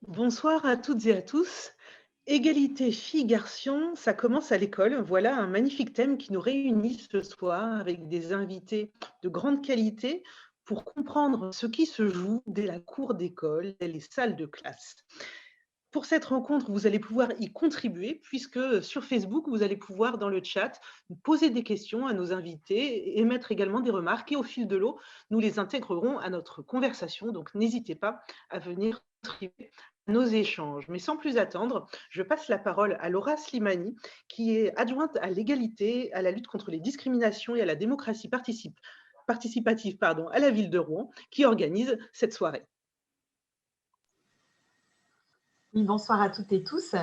Bonsoir à toutes et à tous. Égalité filles-garçons, ça commence à l'école. Voilà un magnifique thème qui nous réunit ce soir avec des invités de grande qualité pour comprendre ce qui se joue dès la cour d'école, dès les salles de classe. Pour cette rencontre, vous allez pouvoir y contribuer puisque sur Facebook, vous allez pouvoir dans le chat poser des questions à nos invités, émettre également des remarques et au fil de l'eau, nous les intégrerons à notre conversation. Donc n'hésitez pas à venir contribuer à nos échanges. Mais sans plus attendre, je passe la parole à Laura Slimani, qui est adjointe à l'égalité, à la lutte contre les discriminations et à la démocratie participative à la ville de Rouen, qui organise cette soirée. Oui, bonsoir à toutes et tous.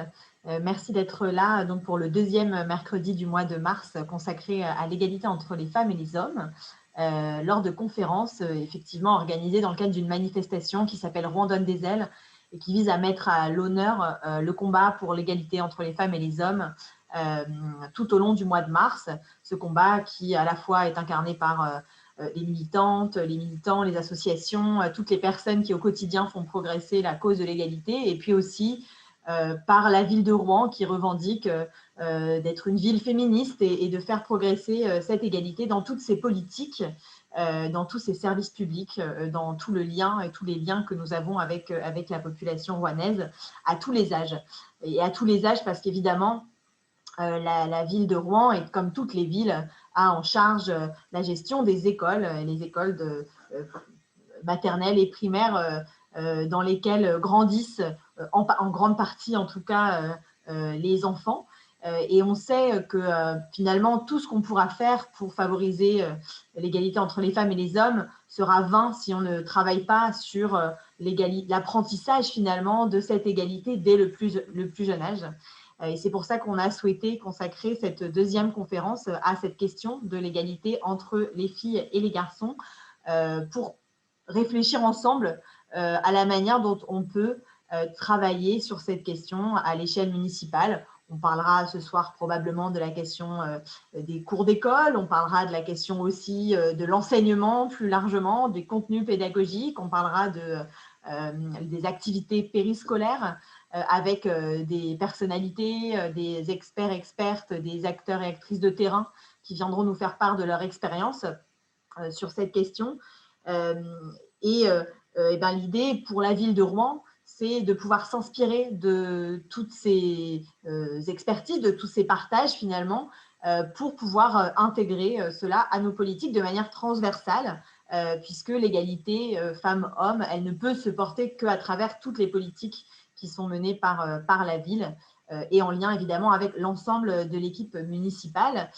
Merci d'être là donc, pour le deuxième mercredi du mois de mars consacré à l'égalité entre les femmes et les hommes, lors de conférences effectivement organisées dans le cadre d'une manifestation qui s'appelle Rouen donne des ailes et qui vise à mettre à l'honneur le combat pour l'égalité entre les femmes et les hommes tout au long du mois de mars. Ce combat qui à la fois est incarné par les militantes, les militants, les associations, toutes les personnes qui au quotidien font progresser la cause de l'égalité, et puis aussi par la ville de Rouen qui revendique d'être une ville féministe et de faire progresser cette égalité dans toutes ses politiques, dans tous ses services publics, dans tout le lien et tous les liens que nous avons avec la population rouennaise à tous les âges. Et à tous les âges parce qu'évidemment, la ville de Rouen, et comme toutes les villes, a en charge la gestion des écoles, les écoles maternelles et primaires dans lesquelles grandissent en grande partie en tout cas les enfants. Et on sait que finalement tout ce qu'on pourra faire pour favoriser l'égalité entre les femmes et les hommes sera vain si on ne travaille pas sur l'apprentissage finalement de cette égalité dès le plus jeune âge. Et c'est pour ça qu'on a souhaité consacrer cette deuxième conférence à cette question de l'égalité entre les filles et les garçons pour réfléchir ensemble à la manière dont on peut travailler sur cette question à l'échelle municipale. On parlera ce soir probablement de la question des cours d'école, on parlera de la question aussi de l'enseignement plus largement, des contenus pédagogiques, on parlera des activités périscolaires avec des personnalités, des experts, expertes, des acteurs et actrices de terrain qui viendront nous faire part de leur expérience sur cette question. L'idée pour la ville de Rouen, c'est de pouvoir s'inspirer de toutes ces expertises, de tous ces partages finalement, pour pouvoir intégrer cela à nos politiques de manière transversale, puisque l'égalité femmes-hommes, elle ne peut se porter qu'à travers toutes les politiques qui sont menées par la ville et en lien évidemment avec l'ensemble de l'équipe municipale.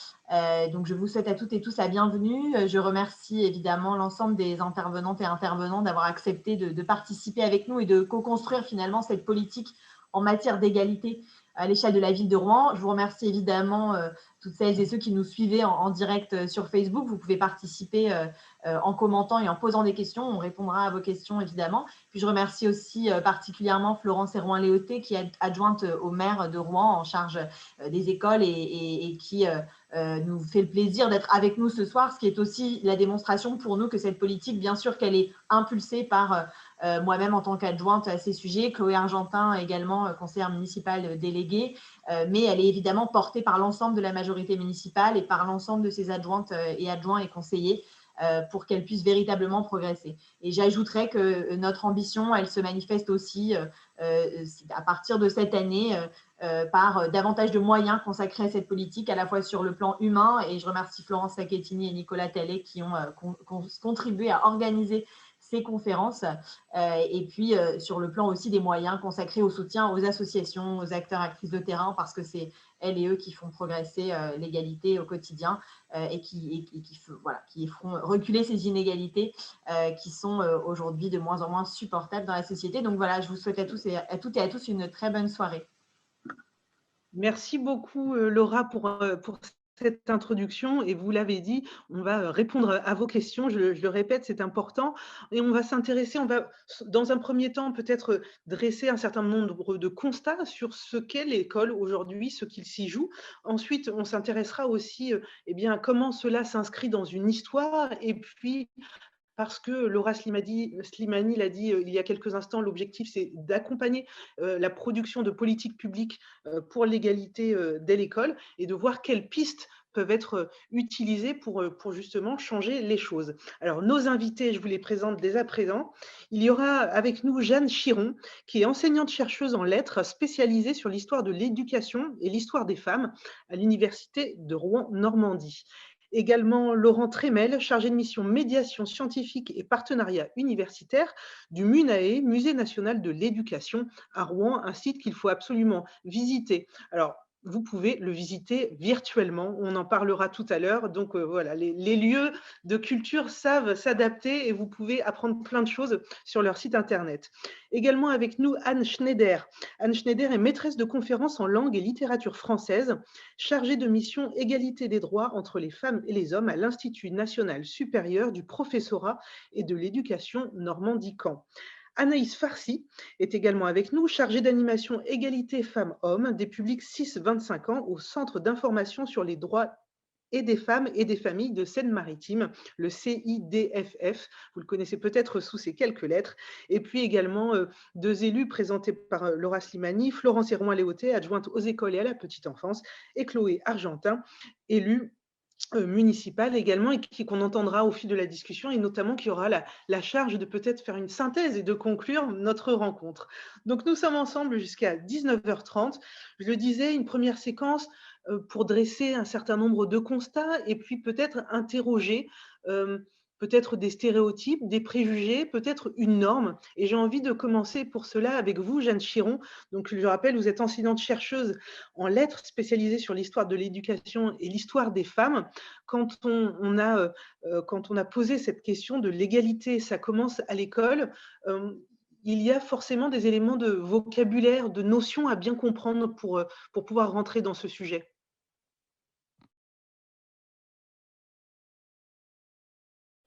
Donc, je vous souhaite à toutes et tous la bienvenue. Je remercie évidemment l'ensemble des intervenantes et intervenants d'avoir accepté de participer avec nous et de co-construire finalement cette politique en matière d'égalité à l'échelle de la ville de Rouen. Je vous remercie évidemment toutes celles et ceux qui nous suivaient en direct sur Facebook. Vous pouvez participer en commentant et en posant des questions. On répondra à vos questions évidemment. Puis je remercie aussi particulièrement Florence Hérouin-Léoté, qui est adjointe au maire de Rouen en charge des écoles et qui nous fait le plaisir d'être avec nous ce soir, ce qui est aussi la démonstration pour nous que cette politique, bien sûr qu'elle est impulsée par moi-même en tant qu'adjointe à ces sujets, Chloé Argentin également conseillère municipale déléguée, mais elle est évidemment portée par l'ensemble de la majorité municipale et par l'ensemble de ses adjointes et adjoints et conseillers pour qu'elle puisse véritablement progresser. Et j'ajouterais que notre ambition, elle se manifeste aussi à partir de cette année par davantage de moyens consacrés à cette politique, à la fois sur le plan humain, et je remercie Florence Sacchettini et Nicolas Tallet qui ont contribué à organiser ces conférences, et puis sur le plan aussi des moyens consacrés au soutien aux associations, aux acteurs, actrices de terrain, parce que c'est elles et eux qui font progresser l'égalité au quotidien et qui feront reculer ces inégalités qui sont aujourd'hui de moins en moins supportables dans la société. Donc voilà, je vous souhaite à tous et à toutes et à tous une très bonne soirée. Merci beaucoup, Laura, pour cette introduction. Et vous l'avez dit, on va répondre à vos questions. Je le répète, c'est important. Et on va s'intéresser, on va, dans un premier temps, peut-être dresser un certain nombre de constats sur ce qu'est l'école aujourd'hui, ce qu'il s'y joue. Ensuite, on s'intéressera aussi, eh bien, comment cela s'inscrit dans une histoire et puis parce que Laura Slimani l'a dit il y a quelques instants, l'objectif, c'est d'accompagner la production de politiques publiques pour l'égalité dès l'école et de voir quelles pistes peuvent être utilisées pour justement changer les choses. Alors, nos invités, je vous les présente dès à présent. Il y aura avec nous Jeanne Chiron, qui est enseignante-chercheuse en lettres spécialisée sur l'histoire de l'éducation et l'histoire des femmes à l'Université de Rouen-Normandie. Également Laurent Trémel, chargé de mission médiation scientifique et partenariat universitaire du MUNAE, Musée national de l'éducation à Rouen, un site qu'il faut absolument visiter. Alors, vous pouvez le visiter virtuellement, on en parlera tout à l'heure. Donc voilà, les lieux de culture savent s'adapter et vous pouvez apprendre plein de choses sur leur site internet. Également avec nous Anne Schneider. Anne Schneider est maîtresse de conférences en langue et littérature française, chargée de mission égalité des droits entre les femmes et les hommes à l'Institut national supérieur du professorat et de l'éducation Normandie-Caen. Anaïs Farsi est également avec nous, chargée d'animation égalité femmes-hommes des publics 6-25 ans au Centre d'information sur les droits et des femmes et des familles de Seine-Maritime, le CIDFF. Vous le connaissez peut-être sous ces quelques lettres. Et puis également deux élus présentés par Laura Slimani, Florence Hérouin-Léoté, adjointe aux écoles et à la petite enfance, et Chloé Argentin, élue municipale également, et qu'on entendra au fil de la discussion, et notamment qui aura la charge de peut-être faire une synthèse et de conclure notre rencontre. Donc nous sommes ensemble jusqu'à 19h30. Je le disais, une première séquence pour dresser un certain nombre de constats et puis peut-être interroger peut-être des stéréotypes, des préjugés, peut-être une norme. Et j'ai envie de commencer pour cela avec vous, Jeanne Chiron. Donc je rappelle, vous êtes enseignante-chercheuse en lettres spécialisée sur l'histoire de l'éducation et l'histoire des femmes. Quand on a posé cette question de l'égalité, ça commence à l'école, il y a forcément des éléments de vocabulaire, de notions à bien comprendre pour pouvoir rentrer dans ce sujet.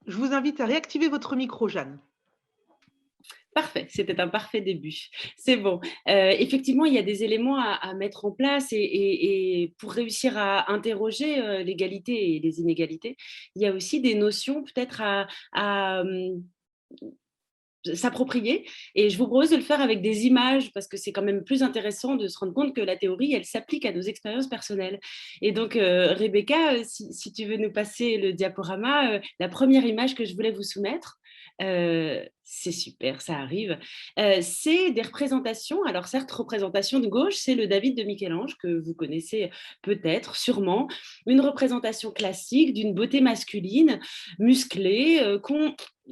Je vous invite à réactiver votre micro, Jeanne. Parfait, c'était un parfait début. C'est bon. Effectivement, il y a des éléments à mettre en place et pour réussir à interroger l'égalité et les inégalités, il y a aussi des notions peut-être à s'approprier. Et je vous propose de le faire avec des images parce que c'est quand même plus intéressant de se rendre compte que la théorie, elle s'applique à nos expériences personnelles. Et donc, Rebecca, si tu veux nous passer le diaporama, la première image que je voulais vous soumettre, c'est super, ça arrive. C'est des représentations. Alors certes, représentation de gauche, c'est le David de Michel-Ange que vous connaissez peut-être, sûrement. Une représentation classique d'une beauté masculine, musclée,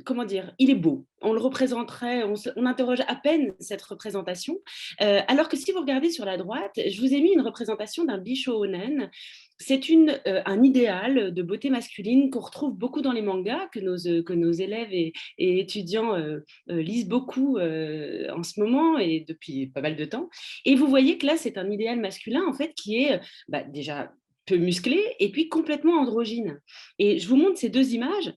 comment dire, il est beau. On le représenterait, on interroge à peine cette représentation. Alors que si vous regardez sur la droite, je vous ai mis une représentation d'un Bishonen. C'est un idéal de beauté masculine qu'on retrouve beaucoup dans les mangas, que nos élèves et étudiants lisent beaucoup en ce moment et depuis pas mal de temps. Et vous voyez que là, c'est un idéal masculin en fait qui est déjà peu musclé et puis complètement androgyne. Et je vous montre ces deux images.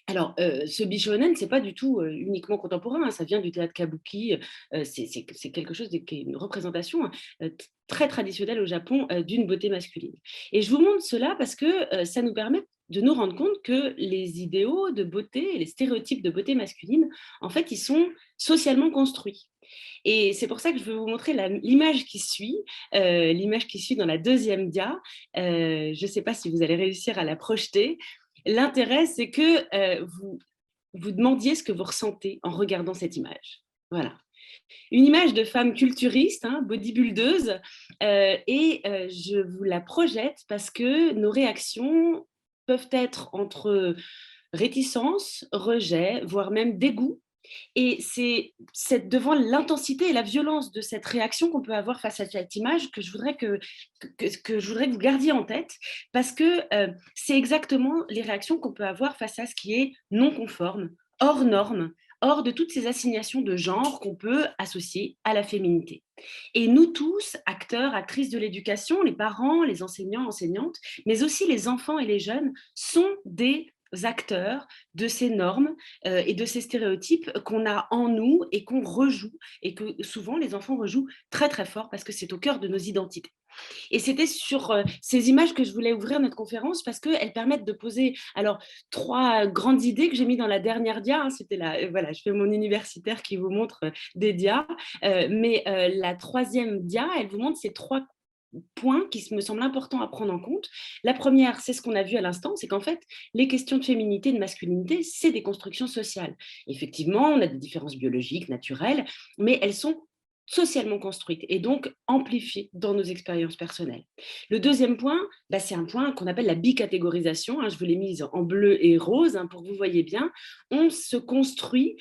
Alors, ce Bishonen, ce n'est pas du tout uniquement contemporain, hein, ça vient du théâtre kabuki, c'est quelque chose qui est une représentation très traditionnelle au Japon d'une beauté masculine. Et je vous montre cela parce que ça nous permet de nous rendre compte que les idéaux de beauté, les stéréotypes de beauté masculine, en fait, ils sont socialement construits. Et c'est pour ça que je veux vous montrer l'image qui suit dans la deuxième dia. Je ne sais pas si vous allez réussir à la projeter. L'intérêt, c'est que vous demandiez ce que vous ressentez en regardant cette image. Voilà. Une image de femme culturiste, hein, bodybuildeuse, je vous la projette parce que nos réactions peuvent être entre réticence, rejet, voire même dégoût. Et c'est devant l'intensité et la violence de cette réaction qu'on peut avoir face à cette image que je voudrais que vous gardiez en tête, parce que c'est exactement les réactions qu'on peut avoir face à ce qui est non conforme, hors norme, hors de toutes ces assignations de genre qu'on peut associer à la féminité. Et nous tous, acteurs, actrices de l'éducation, les parents, les enseignants, enseignantes, mais aussi les enfants et les jeunes, sont des acteurs de ces normes et de ces stéréotypes qu'on a en nous et qu'on rejoue, et que souvent les enfants rejouent très très fort parce que c'est au cœur de nos identités. Et c'était sur ces images que je voulais ouvrir notre conférence parce qu'elles permettent de poser alors 3 grandes idées que j'ai mis dans la dernière dia. Hein, c'était voilà, je fais mon universitaire qui vous montre des dias, mais la troisième dia, elle vous montre ces 3 points qui me semblent importants à prendre en compte. La première, c'est ce qu'on a vu à l'instant, c'est qu'en fait, les questions de féminité et de masculinité, c'est des constructions sociales. Effectivement, on a des différences biologiques, naturelles, mais elles sont socialement construites et donc amplifiées dans nos expériences personnelles. Le deuxième point, c'est un point qu'on appelle la bicatégorisation. Je vous l'ai mise en bleu et rose pour que vous voyez bien. On se construit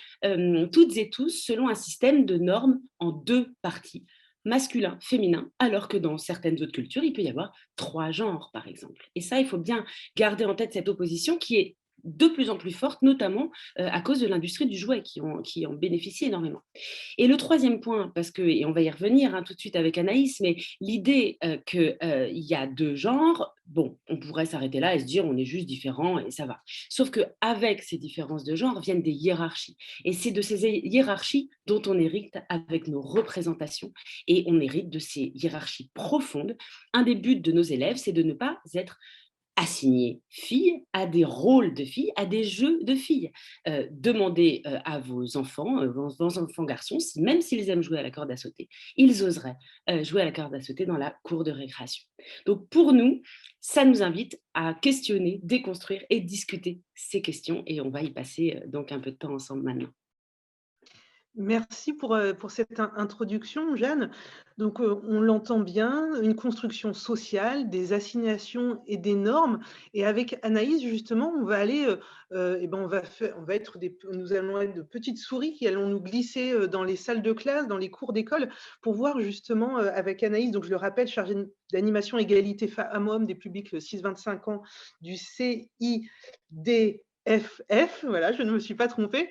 toutes et tous selon un système de normes en 2 parties, masculin, féminin, alors que dans certaines autres cultures, il peut y avoir 3 genres, par exemple. Et ça, il faut bien garder en tête cette opposition qui est de plus en plus forte, notamment à cause de l'industrie du jouet qui en bénéficie énormément. Et le troisième point, parce que, et on va y revenir tout de suite avec Anaïs, mais l'idée qu'il y a 2 genres, bon, on pourrait s'arrêter là et se dire on est juste différents et ça va. Sauf qu'avec ces différences de genre viennent des hiérarchies. Et c'est de ces hiérarchies dont on hérite avec nos représentations. Et on hérite de ces hiérarchies profondes. Un des buts de nos élèves, c'est de ne pas être assigner filles à des rôles de filles, à des jeux de filles. Demandez à vos enfants garçons, si même s'ils aiment jouer à la corde à sauter, ils oseraient jouer à la corde à sauter dans la cour de récréation. Donc pour nous, ça nous invite à questionner, déconstruire et discuter ces questions, et on va y passer donc un peu de temps ensemble maintenant. Merci pour cette introduction, Jeanne. Donc, on l'entend bien, une construction sociale, des assignations et des normes. Et avec Anaïs, justement, on va aller, nous allons être de petites souris qui allons nous glisser dans les salles de classe, dans les cours d'école, pour voir justement avec Anaïs, donc je le rappelle, chargée d'animation égalité femmes-hommes des publics 6-25 ans du CIDFF, voilà, je ne me suis pas trompée.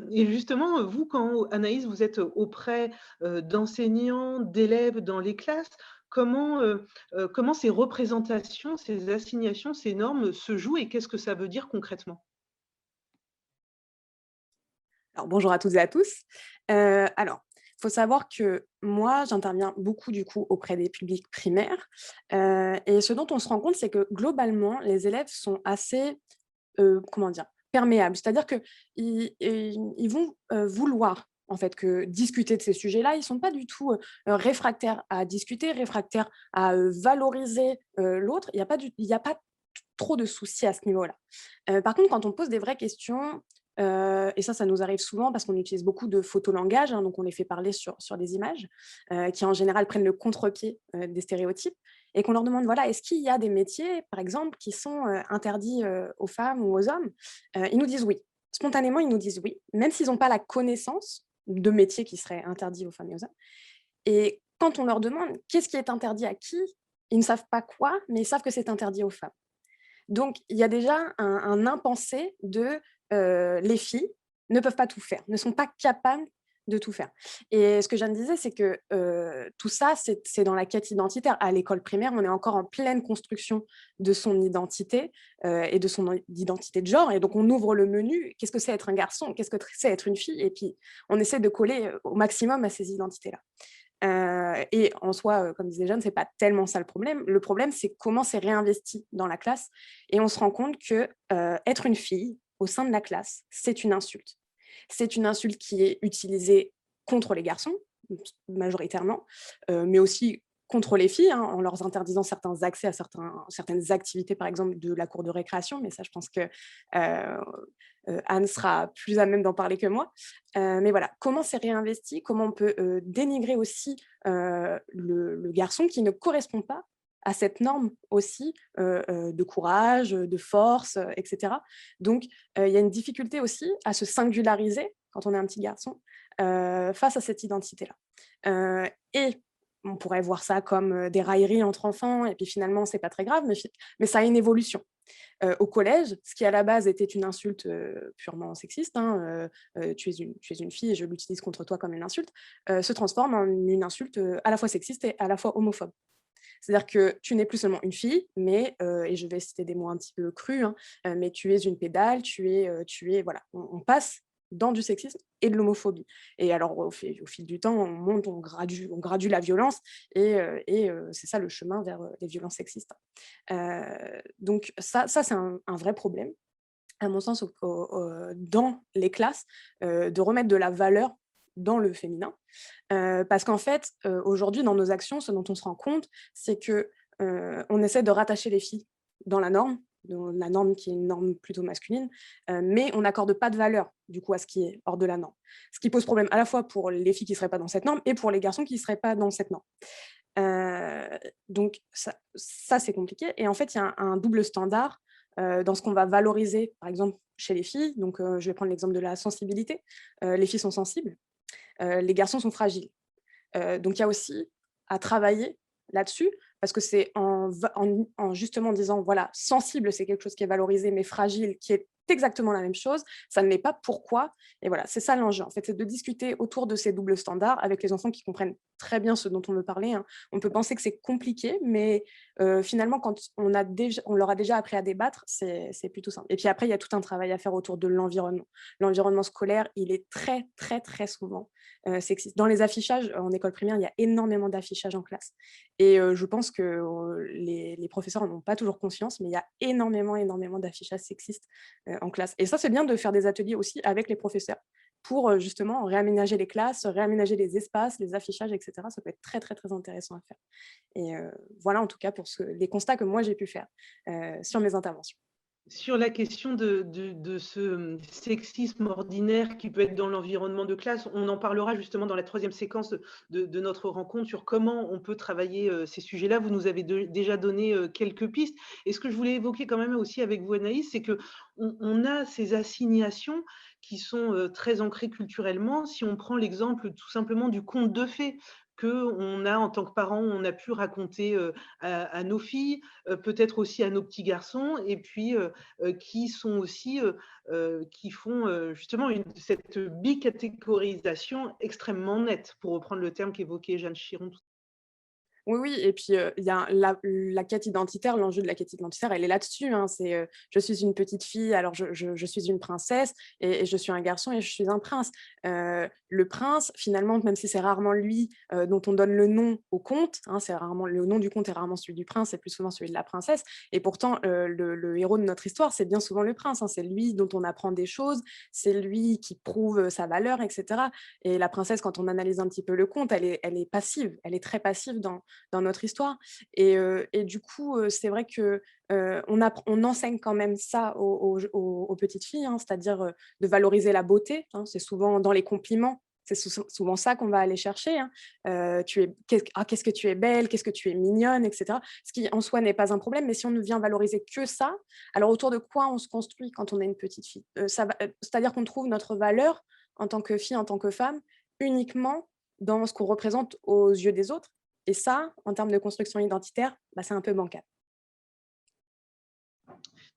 Et justement, vous, quand Anaïs, vous êtes auprès d'enseignants, d'élèves dans les classes, comment ces représentations, ces assignations, ces normes se jouent et qu'est-ce que ça veut dire concrètement? Alors, bonjour à toutes et à tous. Alors, il faut savoir que moi, j'interviens beaucoup du coup auprès des publics primaires. Et ce dont on se rend compte, c'est que globalement, les élèves sont assez, comment dire, perméables. C'est-à-dire qu'ils vont vouloir en fait que discuter de ces sujets-là. Ils ne sont pas du tout réfractaires à discuter, réfractaires à valoriser l'autre. Il n'y a pas trop de soucis à ce niveau-là. Par contre, quand on pose des vraies questions, et ça nous arrive souvent parce qu'on utilise beaucoup de photolangage, donc on les fait parler sur des images qui en général prennent le contre-pied des stéréotypes, et qu'on leur demande, voilà, est-ce qu'il y a des métiers, par exemple, qui sont interdits aux femmes ou aux hommes? Ils nous disent oui. Spontanément, ils nous disent oui, même s'ils n'ont pas la connaissance de métiers qui seraient interdits aux femmes et aux hommes. Et quand on leur demande qu'est-ce qui est interdit à qui, ils ne savent pas quoi, mais ils savent que c'est interdit aux femmes. Donc, il y a déjà un impensé de les filles ne peuvent pas tout faire, ne sont pas capables de tout faire. Et ce que Jeanne disait, c'est que tout ça, c'est dans la quête identitaire. À l'école primaire, on est encore en pleine construction de son identité et de son identité de genre. Et donc, on ouvre le menu. Qu'est-ce que c'est être un garçon? Qu'est-ce que c'est être une fille? Et puis, on essaie de coller au maximum à ces identités-là. Et en soi, comme disait Jeanne, ce n'est pas tellement ça le problème. Le problème, c'est comment c'est réinvesti dans la classe. Et on se rend compte que être une fille au sein de la classe, c'est une insulte. C'est une insulte qui est utilisée contre les garçons, majoritairement, mais aussi contre les filles, en leur interdisant certains accès à certaines activités, par exemple, de la cour de récréation. Mais ça, je pense que Anne sera plus à même d'en parler que moi. Mais voilà, comment c'est réinvesti, comment on peut dénigrer aussi le garçon qui ne correspond pas à cette norme aussi de courage, de force, etc. Donc, il y a une difficulté aussi à se singulariser quand on est un petit garçon face à cette identité-là. Et on pourrait voir ça comme des railleries entre enfants, et puis finalement, c'est pas très grave, mais ça a une évolution. Au collège, ce qui à la base était une insulte purement sexiste, tu es une fille et je l'utilise contre toi comme une insulte, se transforme en une insulte à la fois sexiste et à la fois homophobe. C'est-à-dire que tu n'es plus seulement une fille, mais, et je vais citer des mots un petit peu crus, hein, mais tu es une pédale, voilà, on passe dans du sexisme et de l'homophobie. Et alors, au fil du temps, on monte, on gradue la violence, et c'est ça le chemin vers les violences sexistes. Donc ça c'est un vrai problème, à mon sens, dans les classes, de remettre de la valeur dans le féminin. Parce qu'en fait, aujourd'hui, dans nos actions, ce dont on se rend compte, c'est que on essaie de rattacher les filles dans la norme qui est une norme plutôt masculine, mais on n'accorde pas de valeur, du coup, à ce qui est hors de la norme. Ce qui pose problème à la fois pour les filles qui ne seraient pas dans cette norme et pour les garçons qui ne seraient pas dans cette norme. Donc ça c'est compliqué. Et en fait, il y a un double standard dans ce qu'on va valoriser, par exemple, chez les filles. Donc, je vais prendre l'exemple de la sensibilité. Les filles sont sensibles, les garçons sont fragiles. Donc, il y a aussi à travailler là-dessus, parce que c'est en justement disant, voilà, sensible, c'est quelque chose qui est valorisé, mais fragile, qui est exactement la même chose, ça ne l'est pas, pourquoi? Et voilà, c'est ça l'enjeu, en fait, c'est de discuter autour de ces doubles standards avec les enfants qui comprennent très bien ce dont on veut parler, hein. On peut penser que c'est compliqué, mais finalement, quand on leur a déjà appris à débattre, c'est plutôt simple. Et puis après, il y a tout un travail à faire autour de l'environnement. L'environnement scolaire, il est très, très, très souvent sexiste. Dans les affichages, en école primaire, il y a énormément d'affichages en classe. Et je pense que les professeurs n'en ont pas toujours conscience, mais il y a énormément, énormément d'affichages sexistes en classe. Et ça, c'est bien de faire des ateliers aussi avec les professeurs pour justement réaménager les classes, réaménager les espaces, les affichages, etc. Ça peut être très, très, très intéressant à faire. Et voilà, en tout cas, pour les constats que moi, j'ai pu faire sur mes interventions. Sur la question de ce sexisme ordinaire qui peut être dans l'environnement de classe, on en parlera justement dans la troisième séquence de notre rencontre sur comment on peut travailler ces sujets-là. Vous nous avez déjà donné quelques pistes. Et ce que je voulais évoquer quand même aussi avec vous, Anaïs, c'est qu'on a ces assignations qui sont très ancrées culturellement. Si on prend l'exemple tout simplement du conte de fées, qu'on a en tant que parents, on a pu raconter à nos filles, peut-être aussi à nos petits garçons, et puis qui sont aussi, qui font justement cette bicatégorisation extrêmement nette, pour reprendre le terme qu'évoquait Jeanne Chiron. Oui, oui, et puis il y a la quête identitaire, l'enjeu de la quête identitaire, elle est là-dessus, hein, c'est je suis une petite fille, alors je suis une princesse, et je suis un garçon et je suis un prince. Le prince, finalement, même si c'est rarement lui dont on donne le nom au conte, hein, le nom du conte est rarement celui du prince, c'est plus souvent celui de la princesse, et pourtant le héros de notre histoire, c'est bien souvent le prince, hein, c'est lui dont on apprend des choses, c'est lui qui prouve sa valeur, etc. Et la princesse, quand on analyse un petit peu le conte, elle est passive, elle est très passive dans notre histoire. Et du coup, c'est vrai que on enseigne quand même ça aux petites filles, hein, c'est-à-dire de valoriser la beauté, hein, c'est souvent dans les compliments. C'est souvent ça qu'on va aller chercher, hein. Qu'est-ce que tu es belle, qu'est-ce que tu es mignonne, etc. Ce qui en soi n'est pas un problème, mais si on ne vient valoriser que ça, alors autour de quoi on se construit quand on est une petite fille? C'est-à-dire qu'on trouve notre valeur en tant que fille, en tant que femme, uniquement dans ce qu'on représente aux yeux des autres. Et ça, en termes de construction identitaire, bah, c'est un peu bancal.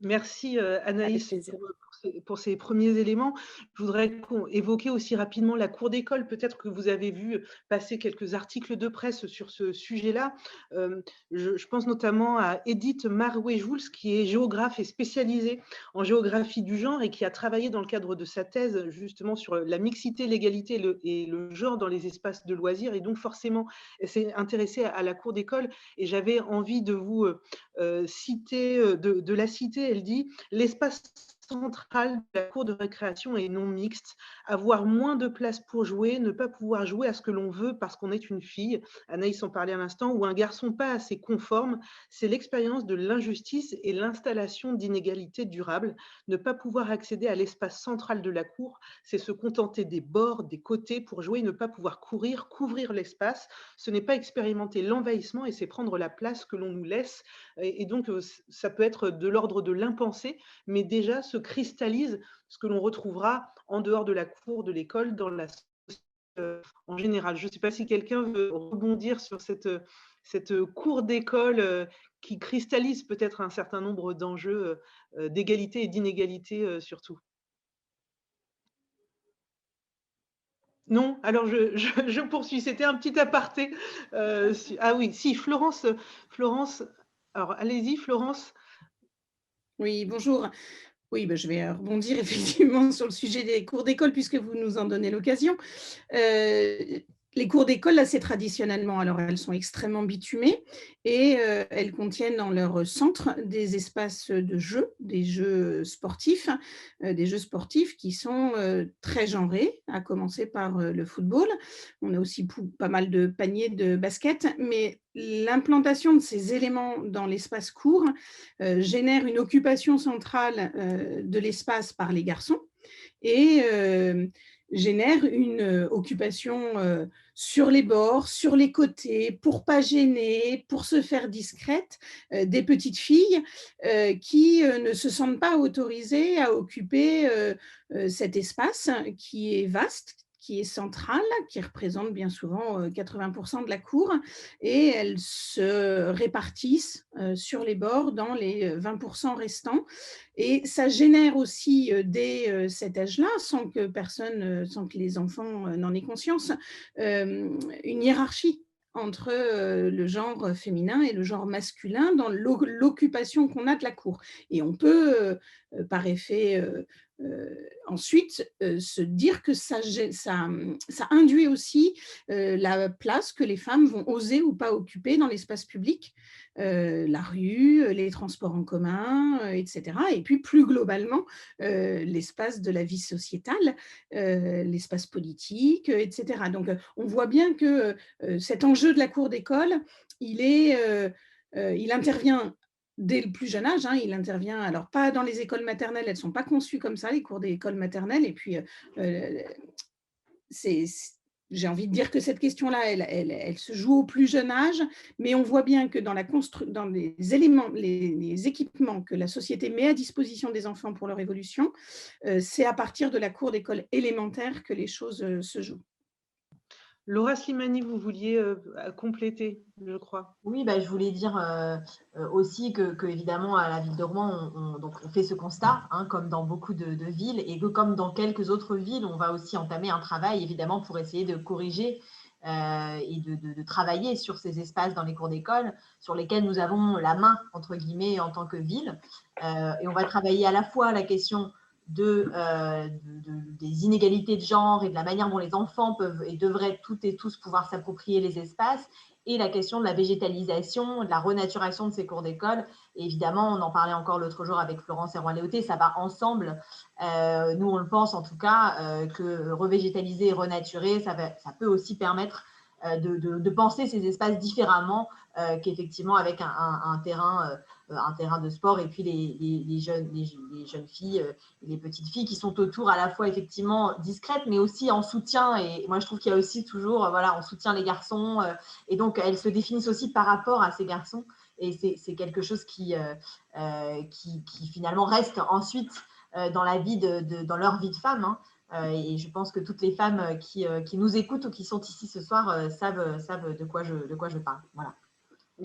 Merci Avec Anaïs plaisir. pour ces premiers éléments. Je voudrais évoquer aussi rapidement la cour d'école. Peut-être que vous avez vu passer quelques articles de presse sur ce sujet-là. Je pense notamment à Edith Marouet-Jouls, qui est géographe et spécialisée en géographie du genre et qui a travaillé dans le cadre de sa thèse justement sur la mixité, l'égalité et le genre dans les espaces de loisirs. Et donc forcément, elle s'est intéressée à la cour d'école. Et j'avais envie de vous citer, de la citer. Elle dit « L'espace central de la cour de récréation est non mixte, avoir moins de place pour jouer, ne pas pouvoir jouer à ce que l'on veut parce qu'on est une fille, Anaïs en parlait à l'instant, ou un garçon pas assez conforme, c'est l'expérience de l'injustice et l'installation d'inégalités durables. Ne pas pouvoir accéder à l'espace central de la cour, c'est se contenter des bords, des côtés pour jouer, ne pas pouvoir courir, couvrir l'espace. Ce n'est pas expérimenter l'envahissement et c'est prendre la place que l'on nous laisse. Et donc, ça peut être de l'ordre de l'impensé, mais déjà se cristallise ce que l'on retrouvera en dehors de la cour de l'école, dans la société en général. Je ne sais pas si quelqu'un veut rebondir sur cette cour d'école qui cristallise peut-être un certain nombre d'enjeux d'égalité et d'inégalité surtout. Non, alors je poursuis, c'était un petit aparté. Ah oui, si, Florence, Florence, alors allez-y, Florence. Oui, bonjour. Oui, je vais rebondir effectivement sur le sujet des cours d'école puisque vous nous en donnez l'occasion. Euh, les cours d'école, là, c'est traditionnellement, alors elles sont extrêmement bitumées et elles contiennent dans leur centre des espaces de jeu, des jeux sportifs qui sont très genrés, à commencer par le football. On a aussi pas mal de paniers de basket, mais l'implantation de ces éléments dans l'espace court génère une occupation centrale de l'espace par les garçons et génère une occupation sur les bords, sur les côtés, pour pas gêner, pour se faire discrète, des petites filles qui ne se sentent pas autorisées à occuper cet espace qui est vaste, qui est central, qui représente bien souvent 80% de la cour, et elles se répartissent sur les bords dans les 20% restants. Et ça génère aussi dès cet âge-là, sans que les enfants n'en aient conscience, une hiérarchie entre le genre féminin et le genre masculin dans l'occupation qu'on a de la cour. Et on peut, par effet, ensuite se dire que ça induit aussi la place que les femmes vont oser ou pas occuper dans l'espace public, la rue, les transports en commun, etc. Et puis plus globalement, l'espace de la vie sociétale, l'espace politique, etc. Donc on voit bien que cet enjeu de la cour d'école, il intervient dès le plus jeune âge, hein. Il intervient, alors pas dans les écoles maternelles, elles ne sont pas conçues comme ça, les cours d'école maternelle, et puis j'ai envie de dire que cette question-là, elle se joue au plus jeune âge, mais on voit bien que dans les éléments, les équipements que la société met à disposition des enfants pour leur évolution, c'est à partir de la cour d'école élémentaire que les choses se jouent. Laura Slimani, vous vouliez compléter, je crois. Oui, je voulais dire aussi que évidemment, à la ville de Rouen, on fait ce constat, hein, comme dans beaucoup de villes, et que comme dans quelques autres villes, on va aussi entamer un travail, évidemment, pour essayer de corriger et de travailler sur ces espaces dans les cours d'école sur lesquels nous avons la main, entre guillemets, en tant que ville. Et on va travailler à la fois la question des inégalités de genre et de la manière dont les enfants peuvent et devraient toutes et tous pouvoir s'approprier les espaces, et la question de la végétalisation, de la renaturation de ces cours d'école. Et évidemment, on en parlait encore l'autre jour avec Florence Heroin-Léautey, ça va ensemble. Nous, on le pense en tout cas, que revégétaliser et renaturer, ça peut aussi permettre de penser ces espaces différemment qu'effectivement avec un terrain de sport, et puis les jeunes filles, les petites filles qui sont autour, à la fois effectivement discrètes, mais aussi en soutien. Et moi, je trouve qu'il y a aussi toujours, on soutient les garçons, et donc elles se définissent aussi par rapport à ces garçons. Et c'est quelque chose qui finalement reste ensuite dans leur vie de femme, hein. Et je pense que toutes les femmes qui nous écoutent ou qui sont ici ce soir savent de quoi je parle. Voilà.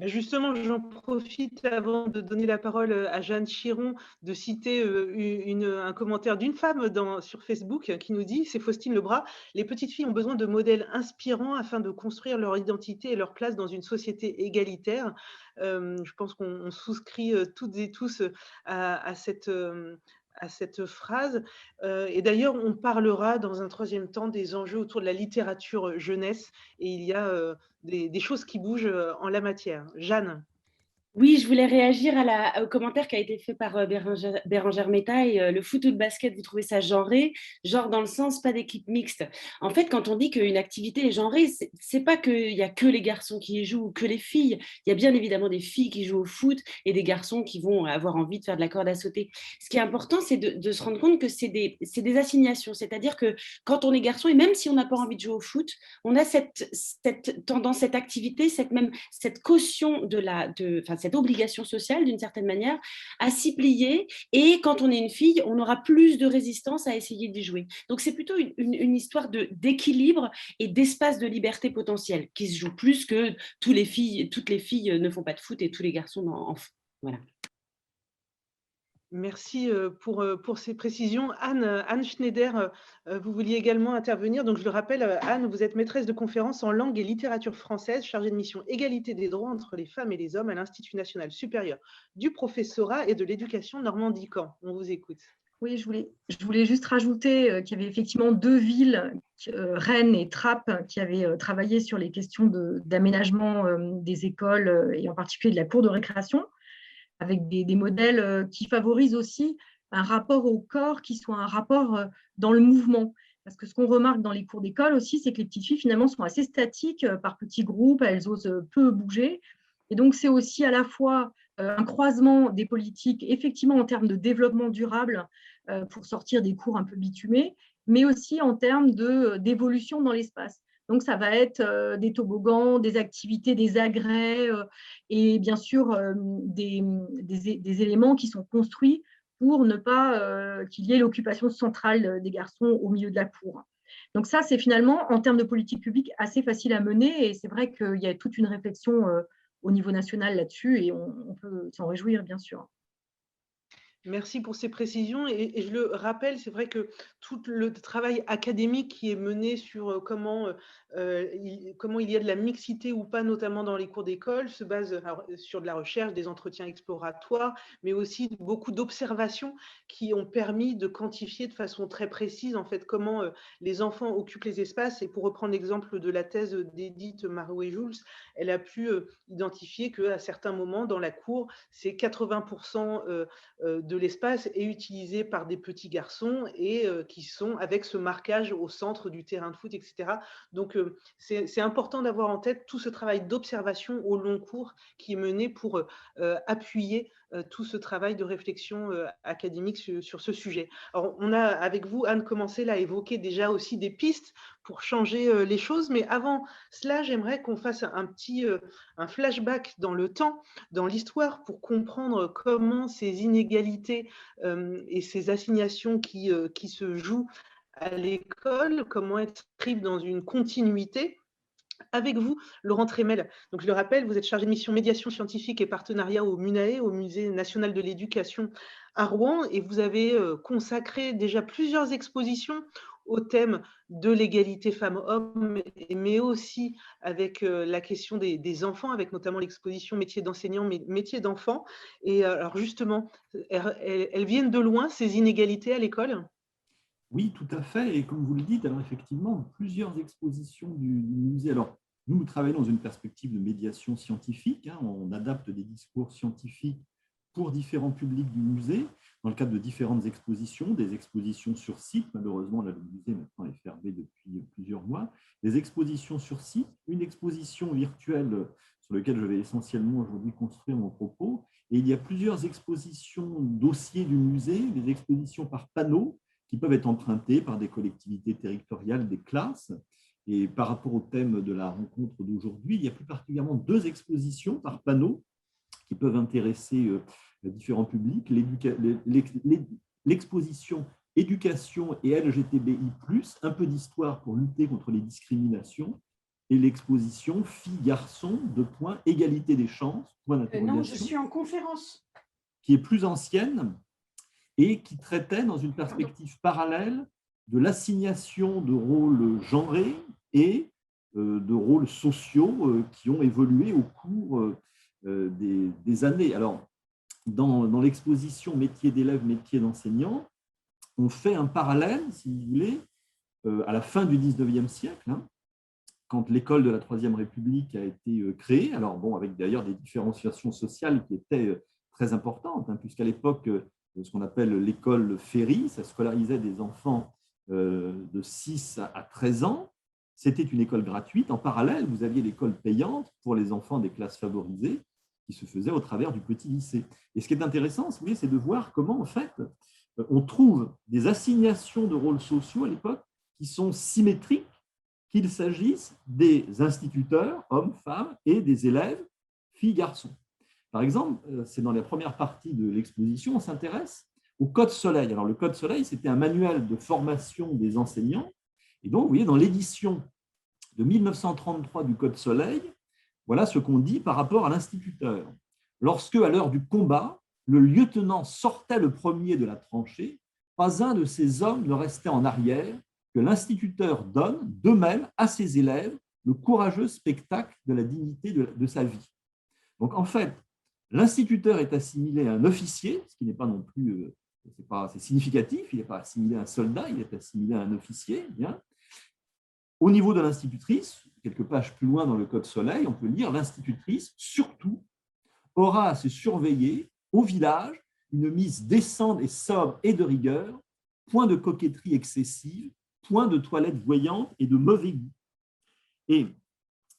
Justement, j'en profite avant de donner la parole à Jeanne Chiron, de citer un commentaire d'une femme sur Facebook qui nous dit, c'est Faustine Lebras, les petites filles ont besoin de modèles inspirants afin de construire leur identité et leur place dans une société égalitaire. Je pense qu'on souscrit toutes et tous à cette phrase. Et d'ailleurs, on parlera dans un troisième temps des enjeux autour de la littérature jeunesse, et il y a des choses qui bougent en la matière. Jeanne. Oui, je voulais réagir au commentaire qui a été fait par Bérangère Métaille. Le foot ou le basket, vous trouvez ça genré? Genre dans le sens pas d'équipe mixte. En fait, quand on dit qu'une activité est genrée, c'est pas qu'il y a que les garçons qui y jouent ou que les filles. Il y a bien évidemment des filles qui jouent au foot et des garçons qui vont avoir envie de faire de la corde à sauter. Ce qui est important, c'est de se rendre compte que c'est des assignations. C'est-à-dire que quand on est garçon, et même si on n'a pas envie de jouer au foot, on a cette tendance, cette activité, cette caution cette obligation sociale, d'une certaine manière, à s'y plier. Et quand on est une fille, on aura plus de résistance à essayer d'y jouer. Donc, c'est plutôt une histoire d'équilibre et d'espace de liberté potentielle qui se joue plus que toutes les filles ne font pas de foot et tous les garçons en font. Voilà. Merci pour ces précisions. Anne Schneider, vous vouliez également intervenir. Donc, je le rappelle, Anne, vous êtes maîtresse de conférences en langue et littérature française, chargée de mission égalité des droits entre les femmes et les hommes à l'Institut national supérieur du professorat et de l'éducation Normandie-Caen. On vous écoute. Oui, je voulais juste rajouter qu'il y avait effectivement 2 villes, Rennes et Trappes, qui avaient travaillé sur les questions d'aménagement des écoles et en particulier de la cour de récréation, avec des modèles qui favorisent aussi un rapport au corps qui soit un rapport dans le mouvement. Parce que ce qu'on remarque dans les cours d'école aussi, c'est que les petites filles finalement sont assez statiques par petits groupes, elles osent peu bouger. Et donc, c'est aussi à la fois un croisement des politiques, effectivement en termes de développement durable pour sortir des cours un peu bitumés, mais aussi en termes d'évolution dans l'espace. Donc, ça va être des toboggans, des activités, des agrès et bien sûr des éléments qui sont construits pour ne pas qu'il y ait l'occupation centrale des garçons au milieu de la cour. Donc ça, c'est finalement, en termes de politique publique, assez facile à mener et c'est vrai qu'il y a toute une réflexion au niveau national là-dessus et on peut s'en réjouir, bien sûr. Merci pour ces précisions et je le rappelle, c'est vrai que tout le travail académique qui est mené sur comment il y a de la mixité ou pas, notamment dans les cours d'école, se base sur de la recherche, des entretiens exploratoires, mais aussi beaucoup d'observations qui ont permis de quantifier de façon très précise en fait comment les enfants occupent les espaces. Et pour reprendre l'exemple de la thèse d'Edith Marouet-Jules, elle a pu identifier qu'à certains moments dans la cour, c'est 80% de l'espace est utilisé par des petits garçons et qui sont avec ce marquage au centre du terrain de foot, etc. Donc, c'est important d'avoir en tête tout ce travail d'observation au long cours qui est mené pour appuyer tout ce travail de réflexion académique sur ce sujet. Alors, on a avec vous, Anne, commencé là à évoquer déjà aussi des pistes pour changer les choses, mais avant cela, j'aimerais qu'on fasse un flashback dans le temps, dans l'histoire, pour comprendre comment ces inégalités et ces assignations qui se jouent à l'école, comment elles s'inscrivent dans une continuité. Avec vous, Laurent Trémel. Donc, je le rappelle, vous êtes chargé de mission médiation scientifique et partenariat au MUNAE, au Musée national de l'éducation à Rouen, et vous avez consacré déjà plusieurs expositions au thème de l'égalité femmes-hommes, mais aussi avec la question des enfants, avec notamment l'exposition métiers d'enseignants, métiers d'enfants. Et alors justement, elles viennent de loin, ces inégalités à l'école ? Oui, tout à fait. Et comme vous le dites, alors effectivement, plusieurs expositions du musée. Alors, nous travaillons dans une perspective de médiation scientifique. On adapte des discours scientifiques pour différents publics du musée, dans le cadre de différentes expositions, des expositions sur site. Malheureusement, là, le musée maintenant est fermé depuis plusieurs mois. Des expositions sur site, une exposition virtuelle sur laquelle je vais essentiellement aujourd'hui construire mon propos. Et il y a plusieurs expositions dossiers du musée, des expositions par panneaux, qui peuvent être empruntés par des collectivités territoriales, des classes. Et par rapport au thème de la rencontre d'aujourd'hui, il y a plus particulièrement 2 expositions par panneau qui peuvent intéresser différents publics. L'exposition Éducation et LGTBI+, un peu d'histoire pour lutter contre les discriminations, et l'exposition Filles-Garçons, égalité des chances, non, je suis en conférence. Qui est plus ancienne, et qui traitait dans une perspective parallèle de l'assignation de rôles genrés et de rôles sociaux qui ont évolué au cours des années. Alors, dans l'exposition Métiers d'élèves, métiers d'enseignants, on fait un parallèle, si vous voulez, à la fin du 19e siècle, quand l'école de la Troisième République a été créée, alors bon, avec d'ailleurs des différenciations sociales qui étaient très importantes, puisqu'à l'époque, ce qu'on appelle l'école Ferry, ça scolarisait des enfants de 6 à 13 ans. C'était une école gratuite. En parallèle, vous aviez l'école payante pour les enfants des classes favorisées qui se faisait au travers du petit lycée. Et ce qui est intéressant, c'est de voir comment, en fait, on trouve des assignations de rôles sociaux à l'époque qui sont symétriques, qu'il s'agisse des instituteurs, hommes, femmes, et des élèves, filles, garçons. Par exemple, c'est dans la première partie de l'exposition, on s'intéresse au Code Soleil. Alors, le Code Soleil, c'était un manuel de formation des enseignants. Et donc, vous voyez, dans l'édition de 1933 du Code Soleil, voilà ce qu'on dit par rapport à l'instituteur. Lorsque, à l'heure du combat, le lieutenant sortait le premier de la tranchée, pas un de ces hommes ne restait en arrière, que l'instituteur donne de même à ses élèves le courageux spectacle de la dignité de sa vie. Donc en fait, l'instituteur est assimilé à un officier, ce qui n'est pas non plus, c'est significatif, il n'est pas assimilé à un soldat, il est assimilé à un officier. Bien. Au niveau de l'institutrice, quelques pages plus loin dans le Code Soleil, on peut lire l'institutrice, surtout, aura à se surveiller au village une mise décente et sobre et de rigueur, point de coquetterie excessive, point de toilette voyante et de mauvais goût. Et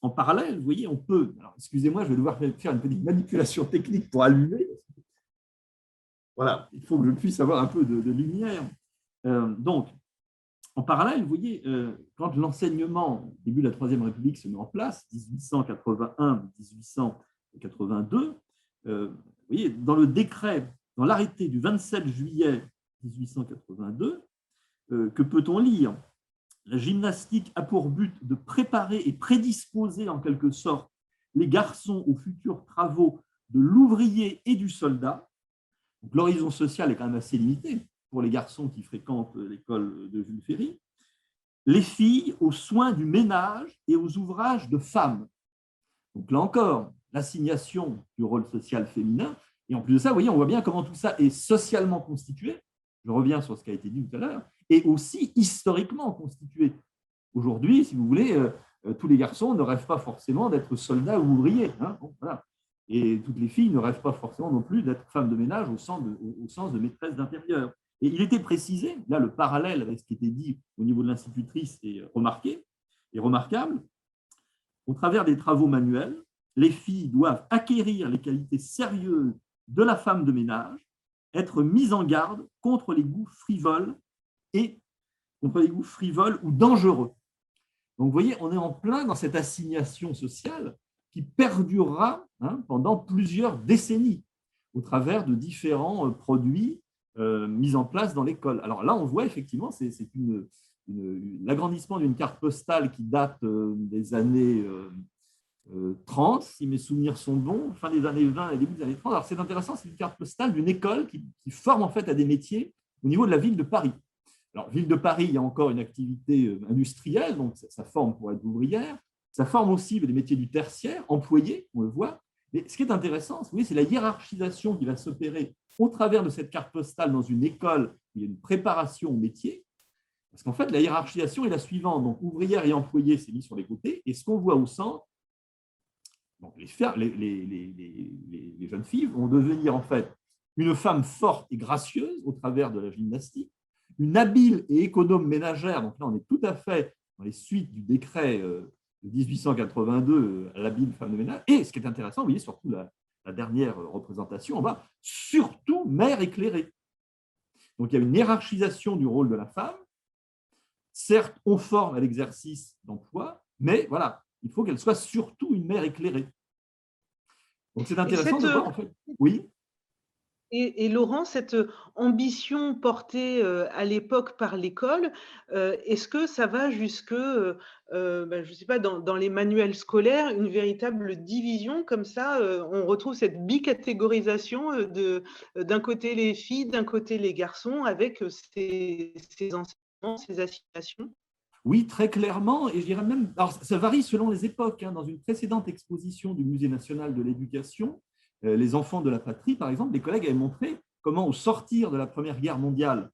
en parallèle, vous voyez, on peut, alors excusez-moi, je vais devoir faire une petite manipulation technique pour allumer. Voilà, il faut que je puisse avoir un peu de lumière. Donc, en parallèle, vous voyez, quand l'enseignement, au début de la Troisième République, se met en place, 1881-1882, vous voyez, dans le décret, dans l'arrêté du 27 juillet 1882, que peut-on lire? La gymnastique a pour but de préparer et prédisposer en quelque sorte les garçons aux futurs travaux de l'ouvrier et du soldat. L'horizon social est quand même assez limité pour les garçons qui fréquentent l'école de Jules Ferry. Les filles aux soins du ménage et aux ouvrages de femmes. Donc là encore, l'assignation du rôle social féminin. Et en plus de ça, vous voyez, on voit bien comment tout ça est socialement constitué. Je reviens sur ce qui a été dit tout à l'heure. Et aussi historiquement constitué. Aujourd'hui, si vous voulez, tous les garçons ne rêvent pas forcément d'être soldats ou ouvriers. Hein, bon, voilà. Et toutes les filles ne rêvent pas forcément non plus d'être femmes de ménage au sens de maîtresse d'intérieur. Et il était précisé, là le parallèle avec ce qui était dit au niveau de l'institutrice est remarqué, est remarquable, au travers des travaux manuels, les filles doivent acquérir les qualités sérieuses de la femme de ménage, être mises en garde contre les goûts frivoles ou dangereux. Donc, vous voyez, on est en plein dans cette assignation sociale qui perdurera pendant plusieurs décennies au travers de différents produits mis en place dans l'école. Alors là, on voit effectivement, c'est l'agrandissement d'une carte postale qui date des années 30, si mes souvenirs sont bons, fin des années 20 et début des années 30. Alors, c'est intéressant, c'est une carte postale d'une école qui forme en fait à des métiers au niveau de la ville de Paris. Alors, ville de Paris, il y a encore une activité industrielle, donc ça forme pour être ouvrière. Ça forme aussi des métiers du tertiaire, employés, on le voit. Mais ce qui est intéressant, c'est la hiérarchisation qui va s'opérer au travers de cette carte postale dans une école où il y a une préparation au métier. Parce qu'en fait, la hiérarchisation est la suivante. Donc, ouvrière et employé, c'est mis sur les côtés. Et ce qu'on voit au centre, donc les jeunes filles vont devenir en fait une femme forte et gracieuse au travers de la gymnastique, une habile et économe ménagère. Donc là, on est tout à fait dans les suites du décret de 1882 à l'habile femme de ménage. Et ce qui est intéressant, vous voyez, surtout la dernière représentation, on va surtout mère éclairée. Donc il y a une hiérarchisation du rôle de la femme. Certes, on forme à l'exercice d'emploi, mais voilà, il faut qu'elle soit surtout une mère éclairée. Donc c'est intéressant de voir en fait. Oui. Et Laurent, cette ambition portée à l'époque par l'école, est-ce que ça va jusque, je ne sais pas, dans les manuels scolaires, une véritable division comme ça, on retrouve cette bicatégorisation d'un côté les filles, d'un côté les garçons, avec ces enseignements, ces assignations? Oui, très clairement, et je dirais même, alors ça varie selon les époques. Dans une précédente exposition du Musée national de l'éducation, les enfants de la patrie, par exemple, les collègues avaient montré comment, au sortir de la Première Guerre mondiale,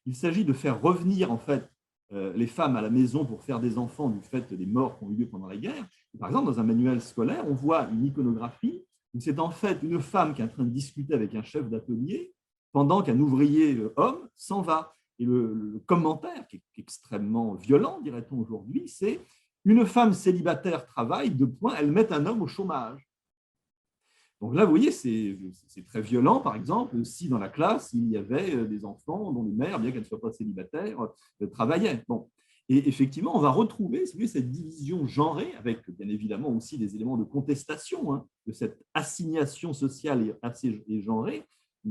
il s'agit de faire revenir en fait les femmes à la maison pour faire des enfants du fait des morts qui ont eu lieu pendant la guerre. Par exemple, dans un manuel scolaire, on voit une iconographie où c'est en fait une femme qui est en train de discuter avec un chef d'atelier pendant qu'un ouvrier homme s'en va. Et le commentaire, qui est extrêmement violent, dirait-on aujourd'hui, c'est « Une femme célibataire travaille, elle met un homme au chômage ». Donc là, vous voyez, c'est très violent. Par exemple, si dans la classe, il y avait des enfants dont les mères, bien qu'elles ne soient pas célibataires, travaillaient. Bon. Et effectivement, on va retrouver cette division genrée, avec bien évidemment aussi des éléments de contestation de cette assignation sociale et genrée,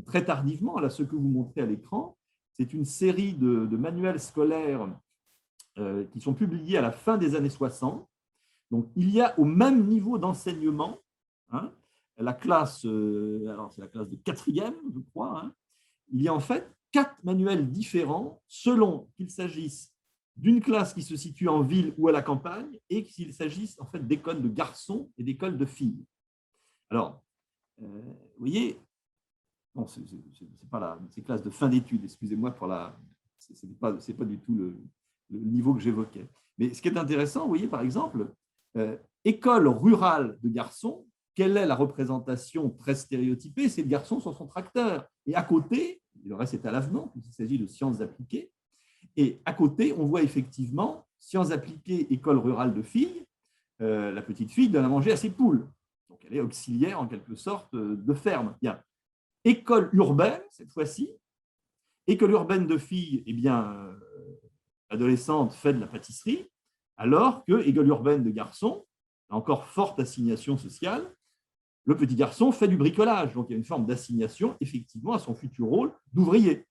très tardivement. Là, ce que vous montrez à l'écran, c'est une série de manuels scolaires qui sont publiés à la fin des années 60. Donc, il y a au même niveau d'enseignement la classe, alors c'est la classe de 4e, je crois, hein, il y a en fait 4 manuels différents selon qu'il s'agisse d'une classe qui se situe en ville ou à la campagne et qu'il s'agisse en fait d'écoles de garçons et d'écoles de filles. Alors, vous voyez, bon, ce n'est pas ces classes de fin d'études, excusez-moi pour ce n'est pas du tout le niveau que j'évoquais. Mais ce qui est intéressant, vous voyez, par exemple, école rurale de garçons, quelle est la représentation très stéréotypée? C'est le garçon sur son tracteur. Et à côté, le reste est à l'avenant, puisqu'il s'agit de sciences appliquées, et à côté, on voit effectivement sciences appliquées, école rurale de filles, la petite fille donne à manger à ses poules. Donc elle est auxiliaire en quelque sorte de ferme. Bien. École urbaine, cette fois-ci, école urbaine de filles, eh bien, l'adolescente fait de la pâtisserie, alors que école urbaine de garçons, encore forte assignation sociale, le petit garçon fait du bricolage. Donc il y a une forme d'assignation, effectivement, à son futur rôle d'ouvrier.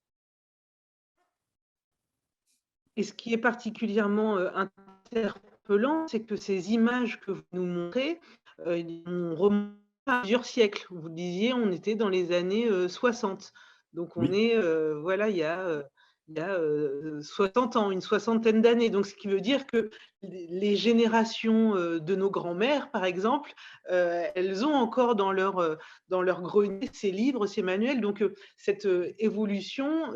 Et ce qui est particulièrement interpellant, c'est que ces images que vous nous montrez, on remonte à plusieurs siècles. Vous disiez, on était dans les années 60. Donc, on est, voilà, il y a 60 ans, une soixantaine d'années. Donc, ce qui veut dire que les générations de nos grands-mères, par exemple, elles ont encore dans leur grenier ces livres, ces manuels. Donc, cette évolution,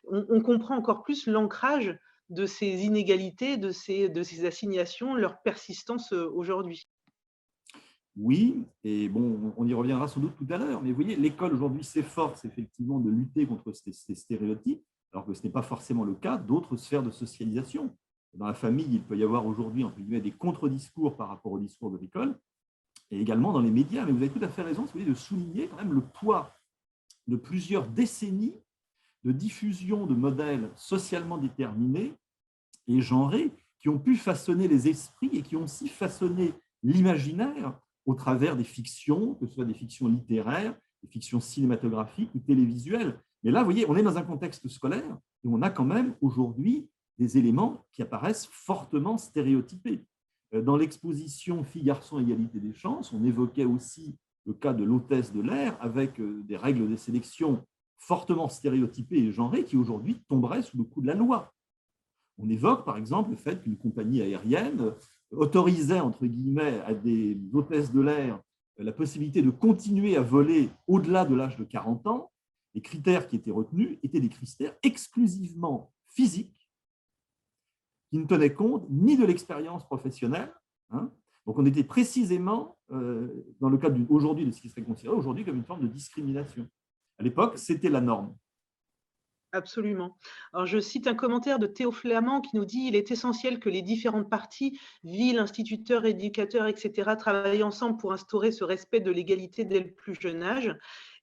on comprend encore plus l'ancrage de ces inégalités, de ces assignations, leur persistance aujourd'hui. Oui, et bon, on y reviendra sans doute tout à l'heure, mais vous voyez, l'école aujourd'hui s'efforce effectivement de lutter contre ces stéréotypes, alors que ce n'est pas forcément le cas d'autres sphères de socialisation. Dans la famille, il peut y avoir aujourd'hui, entre guillemets, des contre-discours par rapport au discours de l'école, et également dans les médias. Mais vous avez tout à fait raison, de souligner quand même le poids de plusieurs décennies de diffusion de modèles socialement déterminés et genrés qui ont pu façonner les esprits et qui ont aussi façonné l'imaginaire au travers des fictions, que ce soit des fictions littéraires, des fictions cinématographiques ou télévisuelles. Mais là, vous voyez, on est dans un contexte scolaire et on a quand même aujourd'hui des éléments qui apparaissent fortement stéréotypés. Dans l'exposition Filles-Garçons, égalité des chances, on évoquait aussi le cas de l'hôtesse de l'air avec des règles de sélection fortement stéréotypées et genrées qui aujourd'hui tomberaient sous le coup de la loi. On évoque par exemple le fait qu'une compagnie aérienne autorisait entre guillemets à des hôtesses de l'air la possibilité de continuer à voler au-delà de l'âge de 40 ans. Les critères qui étaient retenus étaient des critères exclusivement physiques qui ne tenaient compte ni de l'expérience professionnelle. Donc on était précisément dans le cadre aujourd'hui de ce qui serait considéré aujourd'hui comme une forme de discrimination. À l'époque, c'était la norme. Absolument. Alors, je cite un commentaire de Théo Flamand qui nous dit « Il est essentiel que les différentes parties, villes, instituteurs, éducateurs, etc., travaillent ensemble pour instaurer ce respect de l'égalité dès le plus jeune âge. »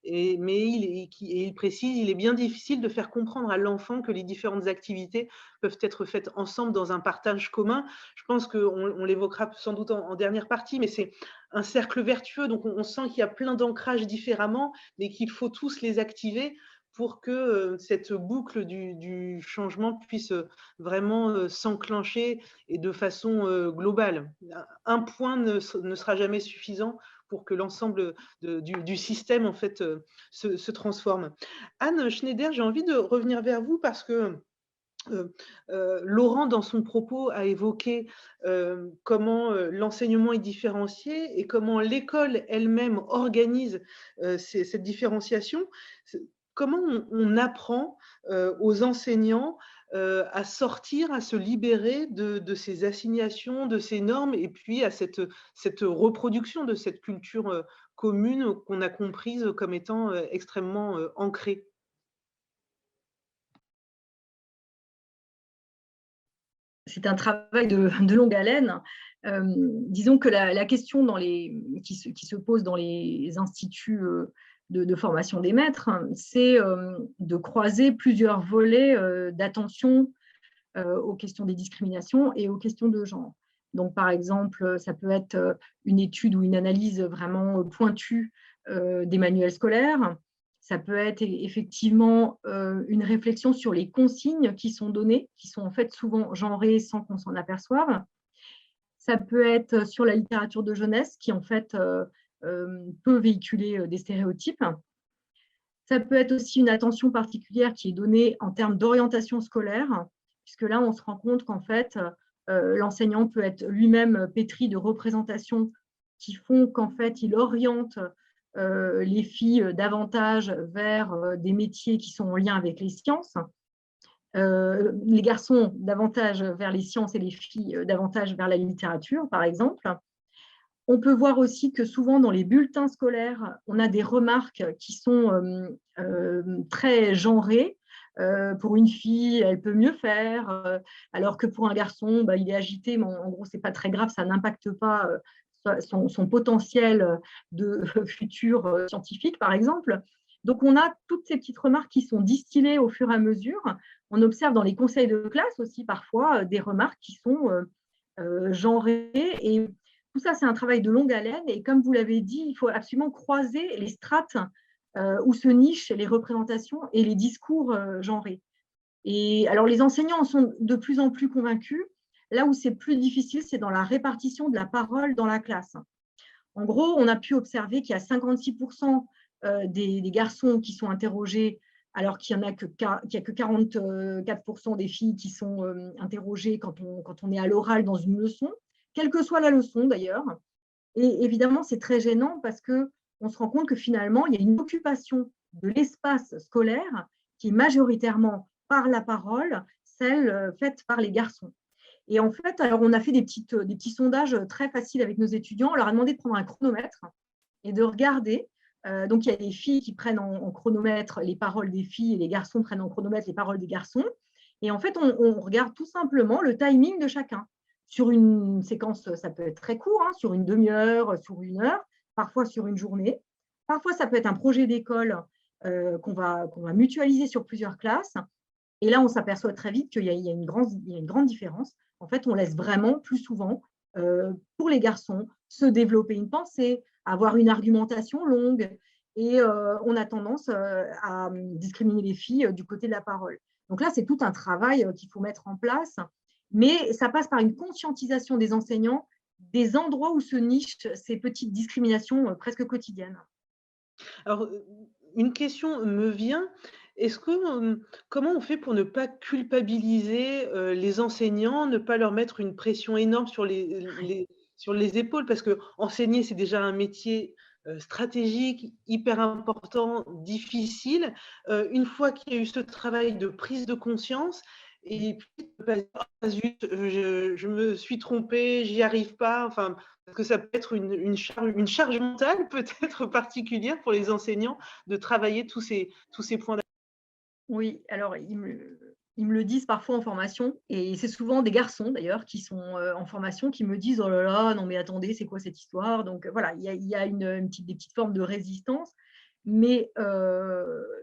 Mais il précise « Il est bien difficile de faire comprendre à l'enfant que les différentes activités peuvent être faites ensemble dans un partage commun. » Je pense qu'on l'évoquera sans doute en dernière partie, mais c'est un cercle vertueux. Donc, on sent qu'il y a plein d'ancrages différemment, mais qu'il faut tous les activer pour que cette boucle du changement puisse vraiment s'enclencher et de façon globale. Un point ne sera jamais suffisant pour que l'ensemble du système en fait, se transforme. Anne Schneider, j'ai envie de revenir vers vous parce que Laurent, dans son propos, a évoqué comment l'enseignement est différencié et comment l'école elle-même organise cette différenciation. Comment on apprend aux enseignants à sortir, à se libérer de ces assignations, de ces normes, et puis à cette reproduction de cette culture commune qu'on a comprise comme étant extrêmement ancrée? C'est un travail de longue haleine. Disons que la question qui se pose dans les instituts de formation des maîtres, c'est de croiser plusieurs volets d'attention aux questions des discriminations et aux questions de genre. Donc, par exemple, ça peut être une étude ou une analyse vraiment pointue des manuels scolaires. Ça peut être effectivement une réflexion sur les consignes qui sont données, qui sont en fait souvent genrées sans qu'on s'en aperçoive. Ça peut être sur la littérature de jeunesse qui en fait peut véhiculer des stéréotypes. Ça peut être aussi une attention particulière qui est donnée en termes d'orientation scolaire, puisque là, on se rend compte qu'en fait, l'enseignant peut être lui-même pétri de représentations qui font qu'en fait, il oriente les filles davantage vers des métiers qui sont en lien avec les sciences, les garçons davantage vers les sciences et les filles davantage vers la littérature, par exemple. On peut voir aussi que souvent dans les bulletins scolaires, on a des remarques qui sont très genrées. Pour une fille, elle peut mieux faire, alors que pour un garçon, bah, il est agité, mais en gros, ce n'est pas très grave, ça n'impacte pas son potentiel de futur scientifique, par exemple. Donc, on a toutes ces petites remarques qui sont distillées au fur et à mesure. On observe dans les conseils de classe aussi parfois des remarques qui sont genrées. Et tout ça, c'est un travail de longue haleine. Et comme vous l'avez dit, il faut absolument croiser les strates où se nichent les représentations et les discours genrés. Et alors, les enseignants en sont de plus en plus convaincus. Là où c'est plus difficile, c'est dans la répartition de la parole dans la classe. En gros, on a pu observer qu'il y a 56% des garçons qui sont interrogés, alors qu'il n'y a que 44% des filles qui sont interrogées quand on est à l'oral dans une leçon, quelle que soit la leçon d'ailleurs. Et évidemment, c'est très gênant parce qu'on se rend compte que finalement, il y a une occupation de l'espace scolaire qui est majoritairement par la parole, celle faite par les garçons. Et en fait, alors on a fait des petits sondages très faciles avec nos étudiants. On leur a demandé de prendre un chronomètre et de regarder. Donc, il y a des filles qui prennent en chronomètre les paroles des filles et les garçons prennent en chronomètre les paroles des garçons. Et en fait, on regarde tout simplement le timing de chacun. Sur une séquence, ça peut être très court, hein, sur une demi-heure, sur une heure, parfois sur une journée. Parfois, ça peut être un projet d'école qu'on va mutualiser sur plusieurs classes. Et là, on s'aperçoit très vite qu'il y a une grande différence. En fait, on laisse vraiment plus souvent, pour les garçons, se développer une pensée, avoir une argumentation longue, et on a tendance à discriminer les filles du côté de la parole. Donc là, c'est tout un travail qu'il faut mettre en place, mais ça passe par une conscientisation des enseignants des endroits où se nichent ces petites discriminations presque quotidiennes. Alors, une question me vient. Comment on fait pour ne pas culpabiliser les enseignants, ne pas leur mettre une pression énorme sur les épaules? Parce que enseigner, c'est déjà un métier stratégique, hyper important, difficile. Une fois qu'il y a eu ce travail de prise de conscience, et puis ah, zut, je me suis trompée, j'y arrive pas. Enfin, parce que ça peut être une charge mentale peut-être particulière pour les enseignants de travailler tous ces points. Oui, alors ils me le disent parfois en formation, et c'est souvent des garçons d'ailleurs qui sont en formation qui me disent: «Oh là là, non mais attendez, c'est quoi cette histoire?» Donc voilà, il y a des petites formes de résistance, mais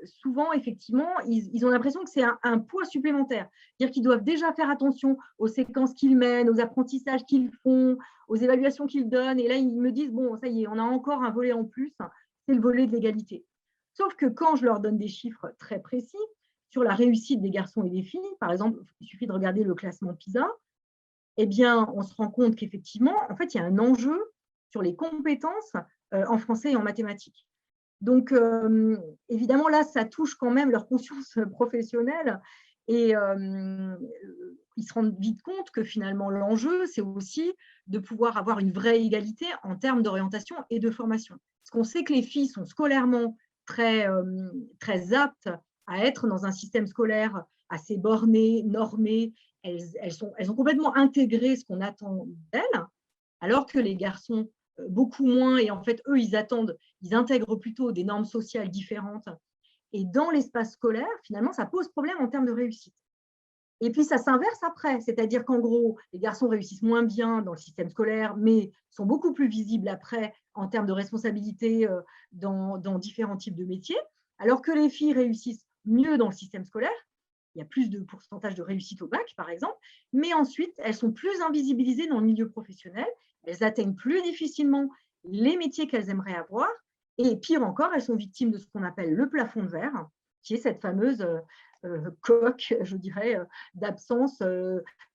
souvent effectivement, ils ont l'impression que c'est un poids supplémentaire. C'est-à-dire qu'ils doivent déjà faire attention aux séquences qu'ils mènent, aux apprentissages qu'ils font, aux évaluations qu'ils donnent, et là ils me disent: «Bon, ça y est, on a encore un volet en plus, c'est le volet de l'égalité». Sauf que quand je leur donne des chiffres très précis sur la réussite des garçons et des filles, par exemple, il suffit de regarder le classement PISA, eh bien, on se rend compte qu'effectivement, en fait, il y a un enjeu sur les compétences en français et en mathématiques. Donc, évidemment, là, ça touche quand même leur conscience professionnelle, et ils se rendent vite compte que finalement, l'enjeu, c'est aussi de pouvoir avoir une vraie égalité en termes d'orientation et de formation. Parce qu'on sait que les filles sont scolairement très aptes à être dans un système scolaire assez borné, normé. Elles ont complètement intégré ce qu'on attend d'elles, alors que les garçons, beaucoup moins. Et en fait, eux, ils intègrent plutôt des normes sociales différentes. Et dans l'espace scolaire, finalement, ça pose problème en termes de réussite. Et puis, ça s'inverse après, c'est-à-dire qu'en gros, les garçons réussissent moins bien dans le système scolaire, mais sont beaucoup plus visibles après en termes de responsabilité dans différents types de métiers, alors que les filles réussissent mieux dans le système scolaire. Il y a plus de pourcentage de réussite au bac, par exemple, mais ensuite, elles sont plus invisibilisées dans le milieu professionnel, elles atteignent plus difficilement les métiers qu'elles aimeraient avoir, et pire encore, elles sont victimes de ce qu'on appelle le plafond de verre, qui est cette fameuse coque, je dirais, d'absence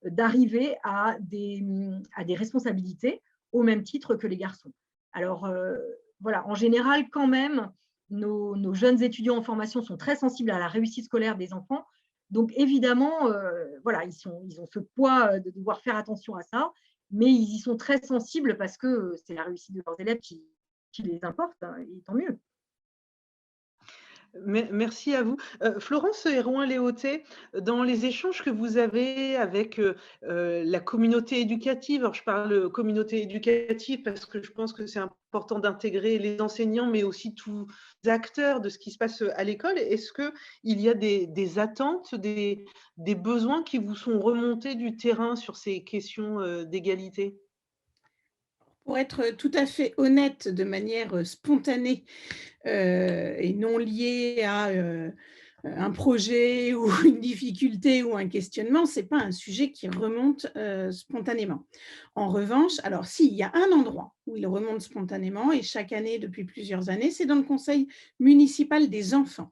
d'arriver à des responsabilités au même titre que les garçons. Alors, voilà, en général, quand même, nos jeunes étudiants en formation sont très sensibles à la réussite scolaire des enfants. Donc, évidemment, voilà, ils ont ce poids de devoir faire attention à ça, mais ils y sont très sensibles parce que c'est la réussite de leurs élèves qui les importe, hein, et tant mieux. Merci à vous. Florence Hérouin-Léautey, dans les échanges que vous avez avec la communauté éducative, alors je parle communauté éducative parce que je pense que c'est important d'intégrer les enseignants, mais aussi tous les acteurs de ce qui se passe à l'école. Est-ce qu'il y a des attentes, des besoins qui vous sont remontés du terrain sur ces questions d'égalité? Pour être tout à fait honnête, de manière spontanée et non liée à un projet ou une difficulté ou un questionnement, ce n'est pas un sujet qui remonte spontanément. En revanche, alors s'il y a un endroit où il remonte spontanément, et chaque année depuis plusieurs années, c'est dans le conseil municipal des enfants.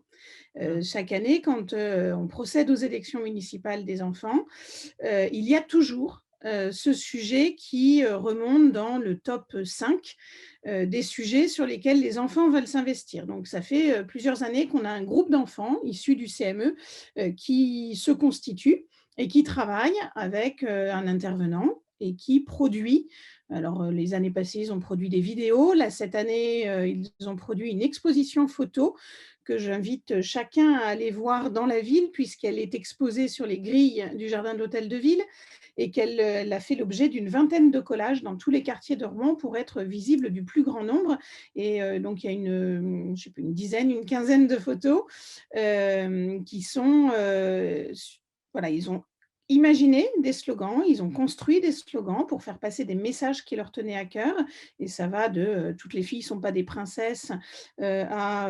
Chaque année, quand on procède aux élections municipales des enfants, il y a toujours ce sujet qui remonte dans le top 5 des sujets sur lesquels les enfants veulent s'investir. Donc, ça fait plusieurs années qu'on a un groupe d'enfants issus du CME qui se constitue et qui travaille avec un intervenant et qui produit. Alors, les années passées, ils ont produit des vidéos. Là, cette année, ils ont produit une exposition photo que j'invite chacun à aller voir dans la ville, puisqu'elle est exposée sur les grilles du jardin de l'hôtel de ville et qu'elle a fait l'objet d'une vingtaine de collages dans tous les quartiers de Rouen pour être visible du plus grand nombre. Et donc, il y a je sais plus, une dizaine, une quinzaine de photos qui sont… voilà, ils ont imaginé des slogans, ils ont construit des slogans pour faire passer des messages qui leur tenaient à cœur. Et ça va de toutes les filles ne sont pas des princesses à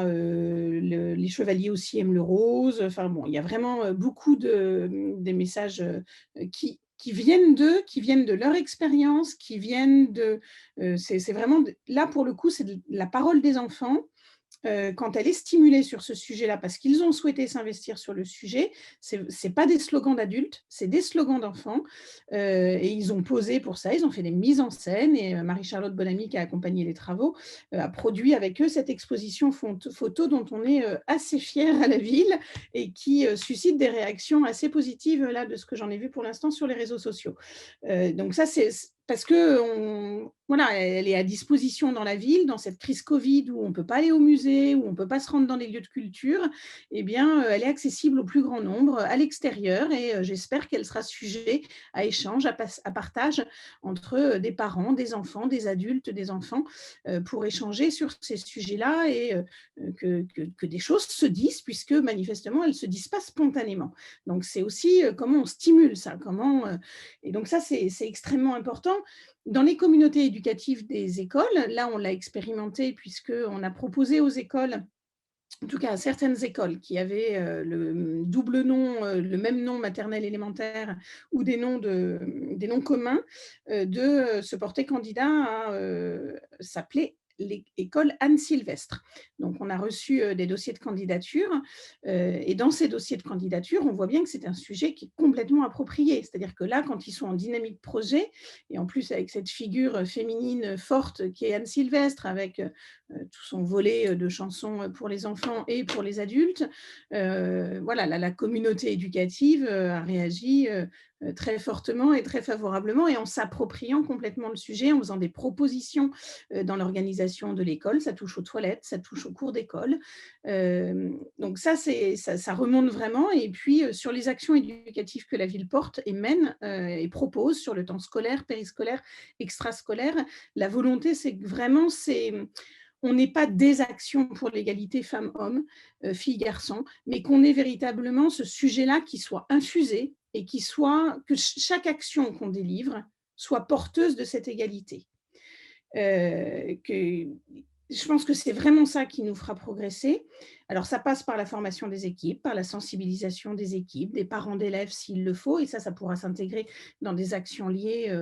les chevaliers aussi aiment le rose. Enfin bon, il y a vraiment beaucoup des messages qui viennent d'eux, qui viennent de leur expérience, qui viennent de… c'est vraiment… Là, pour le coup, c'est de la parole des enfants. Quand elle est stimulée sur ce sujet-là, parce qu'ils ont souhaité s'investir sur le sujet, ce n'est pas des slogans d'adultes, c'est des slogans d'enfants. Et ils ont posé pour ça, ils ont fait des mises en scène. Et Marie-Charlotte Bonamy, qui a accompagné les travaux, a produit avec eux cette exposition photo dont on est assez fiers à la ville et qui suscite des réactions assez positives, là, de ce que j'en ai vu pour l'instant sur les réseaux sociaux. Donc ça, c'est… Parce que voilà, elle est à disposition dans la ville, dans cette crise Covid où on ne peut pas aller au musée, où on ne peut pas se rendre dans les lieux de culture, eh bien, elle est accessible au plus grand nombre à l'extérieur et j'espère qu'elle sera sujet à échange, à partage entre des parents, des enfants, des adultes, des enfants pour échanger sur ces sujets-là et que des choses se disent, puisque manifestement, elles ne se disent pas spontanément. Donc, c'est aussi comment on stimule ça, et donc ça, c'est extrêmement important. Dans les communautés éducatives des écoles, là, on l'a expérimenté puisqu'on a proposé aux écoles, en tout cas à certaines écoles qui avaient le double nom, le même nom maternel élémentaire ou des noms communs, de se porter candidat à s'appeler l'école Anne-Sylvestre. Donc, on a reçu des dossiers de candidature et dans ces dossiers de candidature, on voit bien que c'est un sujet qui est complètement approprié. C'est-à-dire que là, quand ils sont en dynamique projet, et en plus avec cette figure féminine forte qui est Anne Sylvestre, avec tout son volet de chansons pour les enfants et pour les adultes, voilà, la communauté éducative a réagi très fortement et très favorablement et en s'appropriant complètement le sujet, en faisant des propositions dans l'organisation de l'école. Ça touche aux toilettes, ça touche aux cours d'école. Donc ça remonte vraiment. Et puis, sur les actions éducatives que la ville porte et mène et propose sur le temps scolaire, périscolaire, extrascolaire, la volonté, c'est que vraiment, on n'est pas des actions pour l'égalité femmes-hommes, filles-garçons, mais qu'on ait véritablement ce sujet-là qui soit infusé et que chaque action qu'on délivre soit porteuse de cette égalité. Je pense que c'est vraiment ça qui nous fera progresser. Alors, ça passe par la formation des équipes, par la sensibilisation des équipes, des parents d'élèves s'il le faut, et ça pourra s'intégrer dans des actions liées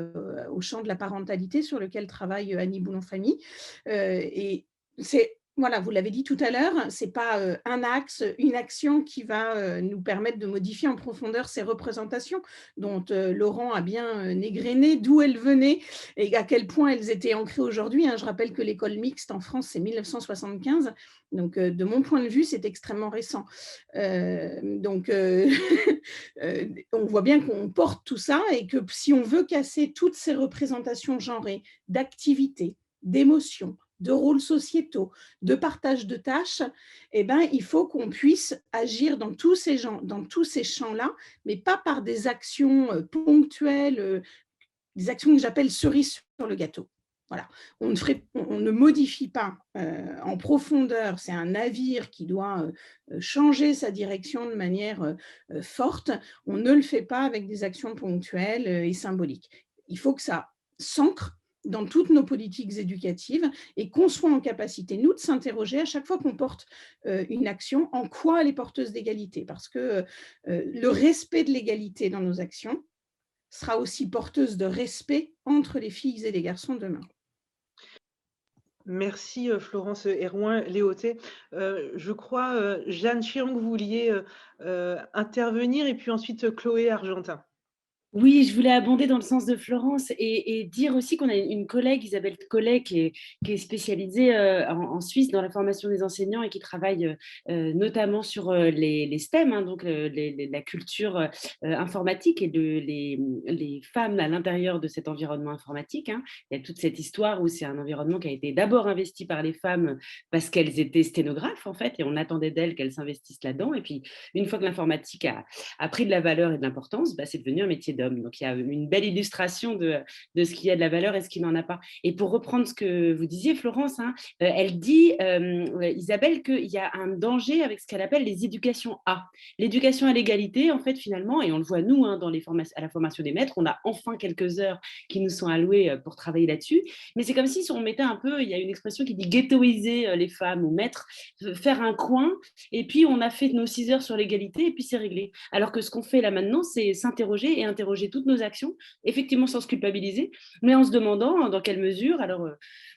au champ de la parentalité sur lequel travaille Annie Boulon-Famille. Et c'est Voilà, vous l'avez dit tout à l'heure, ce n'est pas un axe, une action qui va nous permettre de modifier en profondeur ces représentations dont Laurent a bien égrené d'où elles venaient et à quel point elles étaient ancrées aujourd'hui. Je rappelle que l'école mixte en France, c'est 1975. Donc, de mon point de vue, c'est extrêmement récent. On voit bien qu'on porte tout ça et que si on veut casser toutes ces représentations genrées d'activités, d'émotions, de rôles sociétaux, de partage de tâches, eh ben, il faut qu'on puisse agir dans tous ces champs-là, mais pas par des actions ponctuelles, des actions que j'appelle cerises sur le gâteau. Voilà. On ne modifie pas en profondeur, c'est un navire qui doit changer sa direction de manière forte, on ne le fait pas avec des actions ponctuelles et symboliques. Il faut que ça s'ancre dans toutes nos politiques éducatives et qu'on soit en capacité, nous, de s'interroger à chaque fois qu'on porte une action, en quoi elle est porteuse d'égalité. Parce que le respect de l'égalité dans nos actions sera aussi porteuse de respect entre les filles et les garçons demain. Merci Florence Herouin-Léautey. Je crois, Jeanne Chiang, vous vouliez intervenir et puis ensuite Chloé Argentin. Oui, je voulais abonder dans le sens de Florence et dire aussi qu'on a une collègue, Isabelle Collet, qui est spécialisée en Suisse dans la formation des enseignants et qui travaille notamment sur les STEM, donc la culture informatique et les femmes à l'intérieur de cet environnement informatique. Il y a toute cette histoire où c'est un environnement qui a été d'abord investi par les femmes parce qu'elles étaient sténographes, en fait, et on attendait d'elles qu'elles s'investissent là-dedans. Et puis, une fois que l'informatique a pris de la valeur et de l'importance, c'est devenu un métier d'homme. Donc, il y a une belle illustration de ce qui a de la valeur et ce qui n'en a pas. Et pour reprendre ce que vous disiez, Florence, elle dit, Isabelle, qu'il y a un danger avec ce qu'elle appelle les éducations A. L'éducation à l'égalité, en fait, finalement, et on le voit nous, à la formation des maîtres, on a enfin quelques heures qui nous sont allouées pour travailler là-dessus. Mais c'est comme si on mettait un peu, il y a une expression qui dit ghettoiser les femmes ou mettre, faire un coin, et puis on a fait nos 6 heures sur l'égalité, et puis c'est réglé. Alors que ce qu'on fait là maintenant, c'est s'interroger et interroger toutes nos actions, effectivement sans se culpabiliser, mais en se demandant dans quelle mesure. Alors,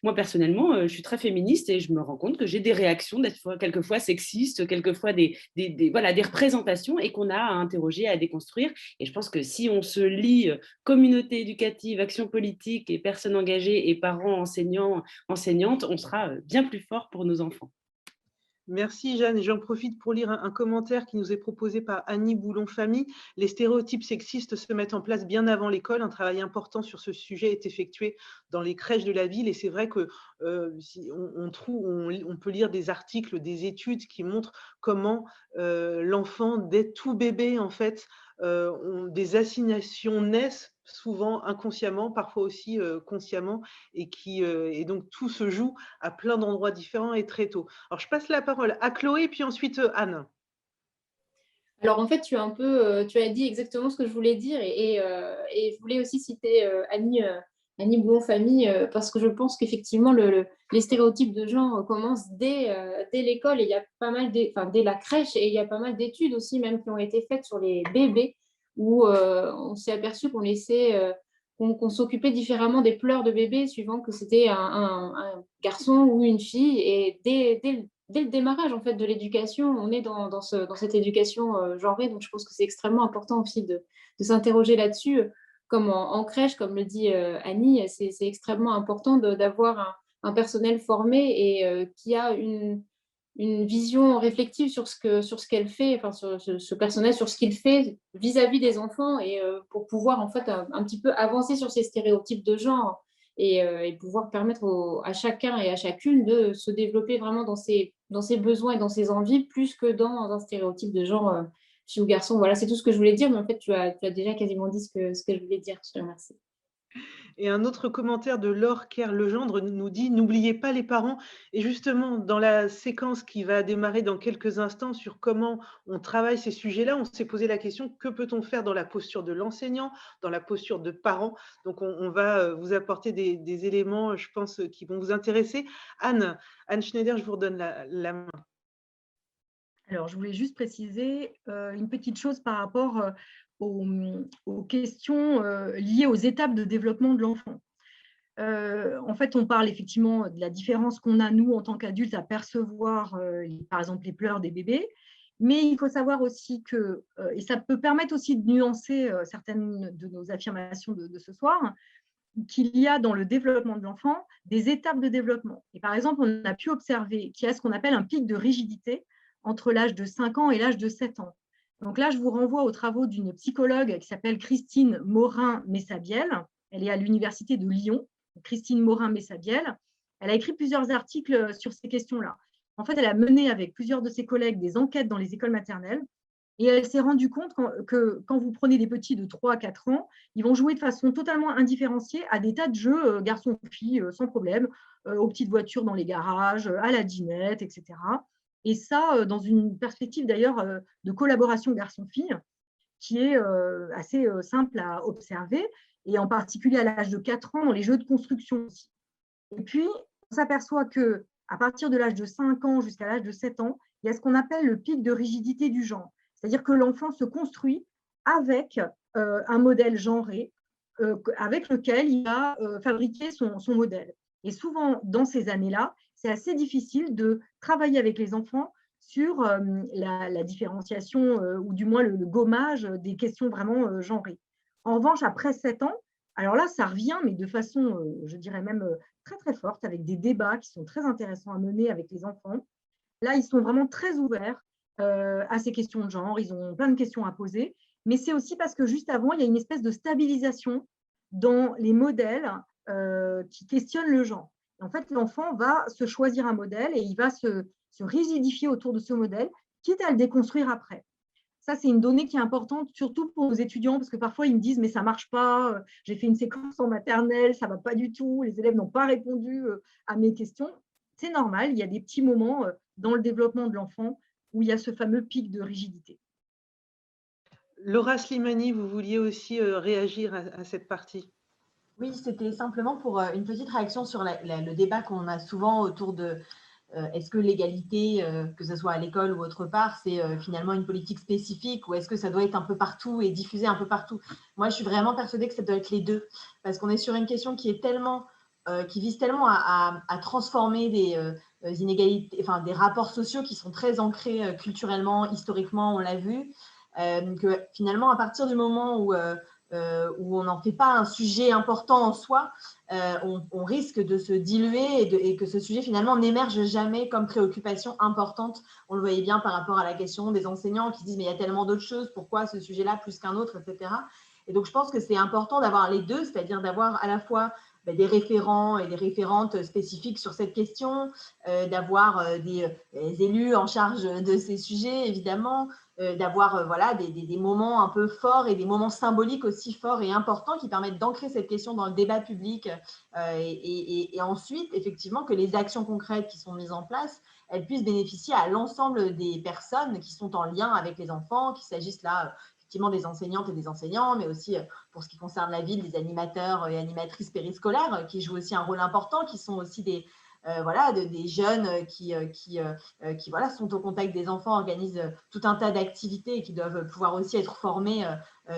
moi personnellement, je suis très féministe et je me rends compte que j'ai des réactions, quelquefois sexistes, quelquefois des représentations et qu'on a à interroger, à déconstruire. Et je pense que si on se lie communauté éducative, action politique et personnes engagées et parents, enseignants, enseignantes, on sera bien plus fort pour nos enfants. Merci Jeanne, et j'en profite pour lire un commentaire qui nous est proposé par Annie Boulon-Famille. Les stéréotypes sexistes se mettent en place bien avant l'école. Un travail important sur ce sujet est effectué dans les crèches de la ville et c'est vrai que on peut lire des articles, des études qui montrent comment l'enfant, dès tout bébé en fait, des assignations naissent souvent inconsciemment, parfois aussi consciemment, et donc tout se joue à plein d'endroits différents et très tôt. Alors je passe la parole à Chloé, puis ensuite Anne. Alors en fait, tu as dit exactement ce que je voulais dire et je voulais aussi citer Annie Boulon-Famille parce que je pense qu'effectivement les stéréotypes de genre commencent dès l'école et il y a pas mal dès la crèche et il y a pas mal d'études aussi même qui ont été faites sur les bébés où on s'est aperçu qu'on s'occupait différemment des pleurs de bébé suivant que c'était un garçon ou une fille et dès le démarrage en fait, de l'éducation, on est dans cette éducation genrée, donc je pense que c'est extrêmement important aussi de s'interroger là-dessus. Comme en crèche, comme le dit Annie, c'est extrêmement important d'avoir un personnel formé et qui a une vision réflexive sur ce qu'elle fait, enfin sur ce personnel, sur ce qu'il fait vis-à-vis des enfants et pour pouvoir en fait un petit peu avancer sur ces stéréotypes de genre et pouvoir permettre à chacun et à chacune de se développer vraiment dans ses besoins et dans ses envies plus que dans un stéréotype de genre fille ou garçon. Voilà, c'est tout ce que je voulais dire, mais en fait, tu as déjà quasiment dit ce que je voulais dire. Je te remercie. Et un autre commentaire de Laure Kerr-Legendre nous dit « N'oubliez pas les parents ». Et justement, dans la séquence qui va démarrer dans quelques instants sur comment on travaille ces sujets-là, on s'est posé la question « Que peut-on faire dans la posture de l'enseignant, dans la posture de parents ?» Donc, on va vous apporter des éléments, je pense, qui vont vous intéresser. Anne Schneider, je vous redonne la main. Alors, je voulais juste préciser une petite chose par rapport aux questions liées aux étapes de développement de l'enfant. En fait, on parle effectivement de la différence qu'on a, nous, en tant qu'adultes, à percevoir, par exemple, les pleurs des bébés. Mais il faut savoir aussi que, et ça peut permettre aussi de nuancer certaines de nos affirmations de ce soir, qu'il y a dans le développement de l'enfant des étapes de développement. Et par exemple, on a pu observer qu'il y a ce qu'on appelle un pic de rigidité entre l'âge de 5 ans et l'âge de 7 ans. Donc là, je vous renvoie aux travaux d'une psychologue qui s'appelle Christine Morin-Messabiel. Elle est à l'université de Lyon. Christine Morin-Messabiel. Elle a écrit plusieurs articles sur ces questions-là. En fait, elle a mené avec plusieurs de ses collègues des enquêtes dans les écoles maternelles et elle s'est rendue compte que quand vous prenez des petits de 3 à 4 ans, ils vont jouer de façon totalement indifférenciée à des tas de jeux garçons-filles sans problème, aux petites voitures dans les garages, à la dinette, etc. Et ça, dans une perspective d'ailleurs de collaboration garçon-fille qui est assez simple à observer, et en particulier à l'âge de 4 ans dans les jeux de construction aussi. Et puis, on s'aperçoit qu'à partir de l'âge de 5 ans jusqu'à l'âge de 7 ans, il y a ce qu'on appelle le pic de rigidité du genre. C'est-à-dire que l'enfant se construit avec un modèle genré avec lequel il va fabriquer son modèle. Et souvent, dans ces années-là, c'est assez difficile de travailler avec les enfants sur la différenciation ou du moins le gommage des questions vraiment genrées. En revanche, après 7 ans, alors là, ça revient, mais de façon, je dirais même très, très forte, avec des débats qui sont très intéressants à mener avec les enfants. Là, ils sont vraiment très ouverts à ces questions de genre. Ils ont plein de questions à poser. Mais c'est aussi parce que juste avant, il y a une espèce de stabilisation dans les modèles qui questionnent le genre. En fait, l'enfant va se choisir un modèle et il va se rigidifier autour de ce modèle, quitte à le déconstruire après. Ça, c'est une donnée qui est importante, surtout pour nos étudiants, parce que parfois, ils me disent « mais ça ne marche pas, j'ai fait une séquence en maternelle, ça ne va pas du tout, les élèves n'ont pas répondu à mes questions ». C'est normal, il y a des petits moments dans le développement de l'enfant où il y a ce fameux pic de rigidité. Laura Slimani, vous vouliez aussi réagir à cette partie? Oui, c'était simplement pour une petite réaction sur le débat qu'on a souvent autour de est-ce que l'égalité, que ce soit à l'école ou autre part, c'est finalement une politique spécifique ou est-ce que ça doit être un peu partout et diffusé un peu partout? Moi, je suis vraiment persuadée que ça doit être les deux parce qu'on est sur une question qui est tellement, qui vise tellement à transformer des inégalités, enfin des rapports sociaux qui sont très ancrés culturellement, historiquement, on l'a vu, que finalement, à partir du moment où on n'en fait pas un sujet important en soi, on risque de se diluer et que ce sujet finalement n'émerge jamais comme préoccupation importante. On le voyait bien par rapport à la question des enseignants qui disent mais il y a tellement d'autres choses, pourquoi ce sujet-là plus qu'un autre, etc. Et donc je pense que c'est important d'avoir les deux, c'est-à-dire d'avoir à la fois des référents et des référentes spécifiques sur cette question, d'avoir des élus en charge de ces sujets, évidemment, d'avoir voilà, des moments un peu forts et des moments symboliques aussi forts et importants qui permettent d'ancrer cette question dans le débat public et ensuite, effectivement, que les actions concrètes qui sont mises en place, elles puissent bénéficier à l'ensemble des personnes qui sont en lien avec les enfants, qu'il s'agisse là effectivement des enseignantes et des enseignants, mais aussi pour ce qui concerne la ville, des animateurs et animatrices périscolaires qui jouent aussi un rôle important, qui sont aussi des jeunes qui voilà, sont au contact des enfants, organisent tout un tas d'activités et qui doivent pouvoir aussi être formés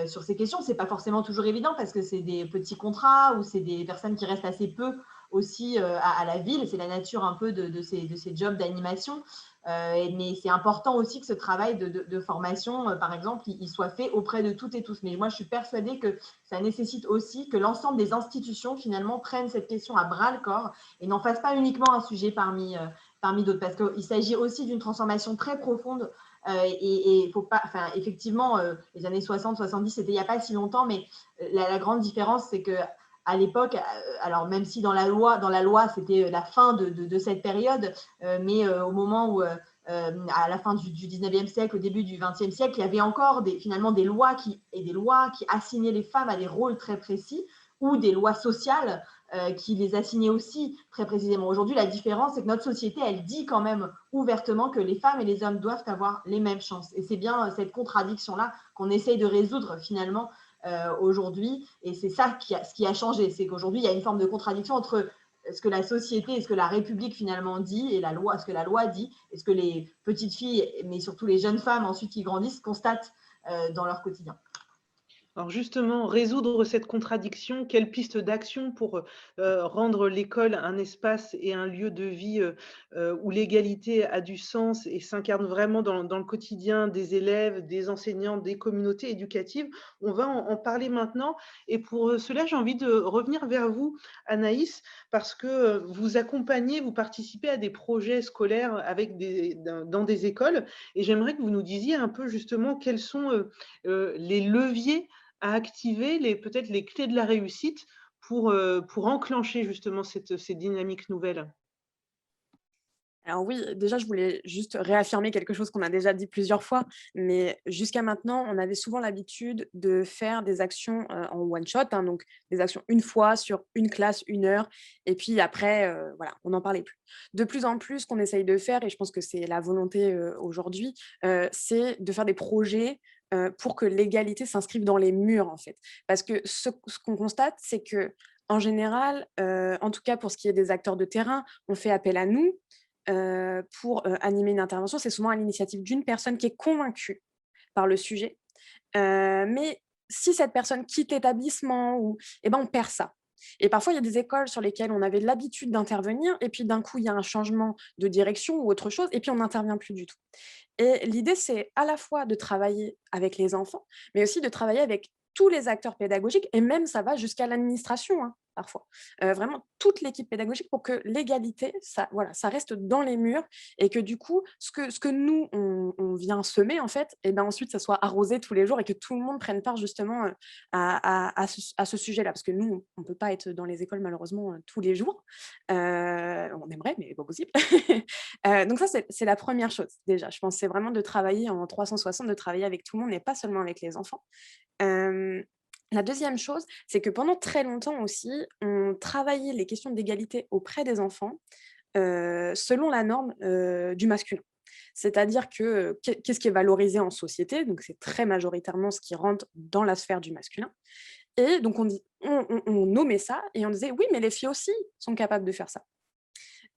sur ces questions. Ce n'est pas forcément toujours évident parce que c'est des petits contrats ou c'est des personnes qui restent assez peu aussi à la ville. C'est la nature un peu de ces jobs d'animation. Mais c'est important aussi que ce travail de formation, par exemple, il soit fait auprès de toutes et tous. Mais moi, je suis persuadée que ça nécessite aussi que l'ensemble des institutions, finalement, prennent cette question à bras-le-corps et n'en fassent pas uniquement un sujet parmi d'autres. Parce qu'il s'agit aussi d'une transformation très profonde. Et faut pas, enfin, effectivement, les années 60, 70, c'était il n'y a pas si longtemps, mais la grande différence, c'est que à l'époque, alors même si dans la loi c'était la fin de cette période, mais au moment où, à la fin du 19e siècle, au début du 20e siècle, il y avait encore finalement des lois qui assignaient les femmes à des rôles très précis ou des lois sociales qui les assignaient aussi très précisément. Aujourd'hui, la différence, c'est que notre société, elle dit quand même ouvertement que les femmes et les hommes doivent avoir les mêmes chances. Et c'est bien cette contradiction-là qu'on essaye de résoudre finalement aujourd'hui, et c'est ça ce qui a changé, c'est qu'aujourd'hui il y a une forme de contradiction entre ce que la société et ce que la République finalement dit et ce que la loi dit et ce que les petites filles, mais surtout les jeunes femmes ensuite qui grandissent, constatent dans leur quotidien. Alors justement, résoudre cette contradiction, quelles pistes d'action pour, rendre l'école un espace et un lieu de vie, où l'égalité a du sens et s'incarne vraiment dans le quotidien des élèves, des enseignants, des communautés éducatives? On va en parler maintenant et pour, cela, j'ai envie de revenir vers vous, Anaïs, parce que, vous accompagnez, vous participez à des projets scolaires avec dans des écoles et j'aimerais que vous nous disiez un peu justement quels sont, les leviers à activer peut-être les clés de la réussite pour enclencher justement ces dynamiques nouvelles? Alors oui, déjà, je voulais juste réaffirmer quelque chose qu'on a déjà dit plusieurs fois, mais jusqu'à maintenant, on avait souvent l'habitude de faire des actions en one shot, hein, donc des actions une fois sur une classe, 1 heure, et puis après, voilà, on n'en parlait plus. De plus en plus, ce qu'on essaye de faire, et je pense que c'est la volonté aujourd'hui, c'est de faire des projets pour que l'égalité s'inscrive dans les murs, en fait. Parce que ce qu'on constate, c'est que en général, en tout cas pour ce qui est des acteurs de terrain, on fait appel à nous pour animer une intervention. C'est souvent à l'initiative d'une personne qui est convaincue par le sujet. Mais si cette personne quitte l'établissement, eh ben, on perd ça. Et parfois, il y a des écoles sur lesquelles on avait l'habitude d'intervenir, et puis d'un coup, il y a un changement de direction ou autre chose, et puis on n'intervient plus du tout. Et l'idée, c'est à la fois de travailler avec les enfants, mais aussi de travailler avec tous les acteurs pédagogiques, et même ça va jusqu'à l'administration, hein, parfois. Vraiment toute l'équipe pédagogique pour que l'égalité, ça, voilà, ça reste dans les murs et que du coup, ce que nous, on vient semer, en fait, et ben ensuite, ça soit arrosé tous les jours et que tout le monde prenne part justement à ce sujet-là. Parce que nous, on ne peut pas être dans les écoles, malheureusement, tous les jours. On aimerait, mais pas possible. Donc ça, c'est la première chose, déjà. Je pense que c'est vraiment de travailler en 360, de travailler avec tout le monde et pas seulement avec les enfants. La deuxième chose, c'est que pendant très longtemps aussi, on travaillait les questions d'égalité auprès des enfants selon la norme du masculin. C'est-à-dire que qu'est-ce qui est valorisé en société, donc c'est très majoritairement ce qui rentre dans la sphère du masculin. Et donc on nommait ça et on disait oui, mais les filles aussi sont capables de faire ça.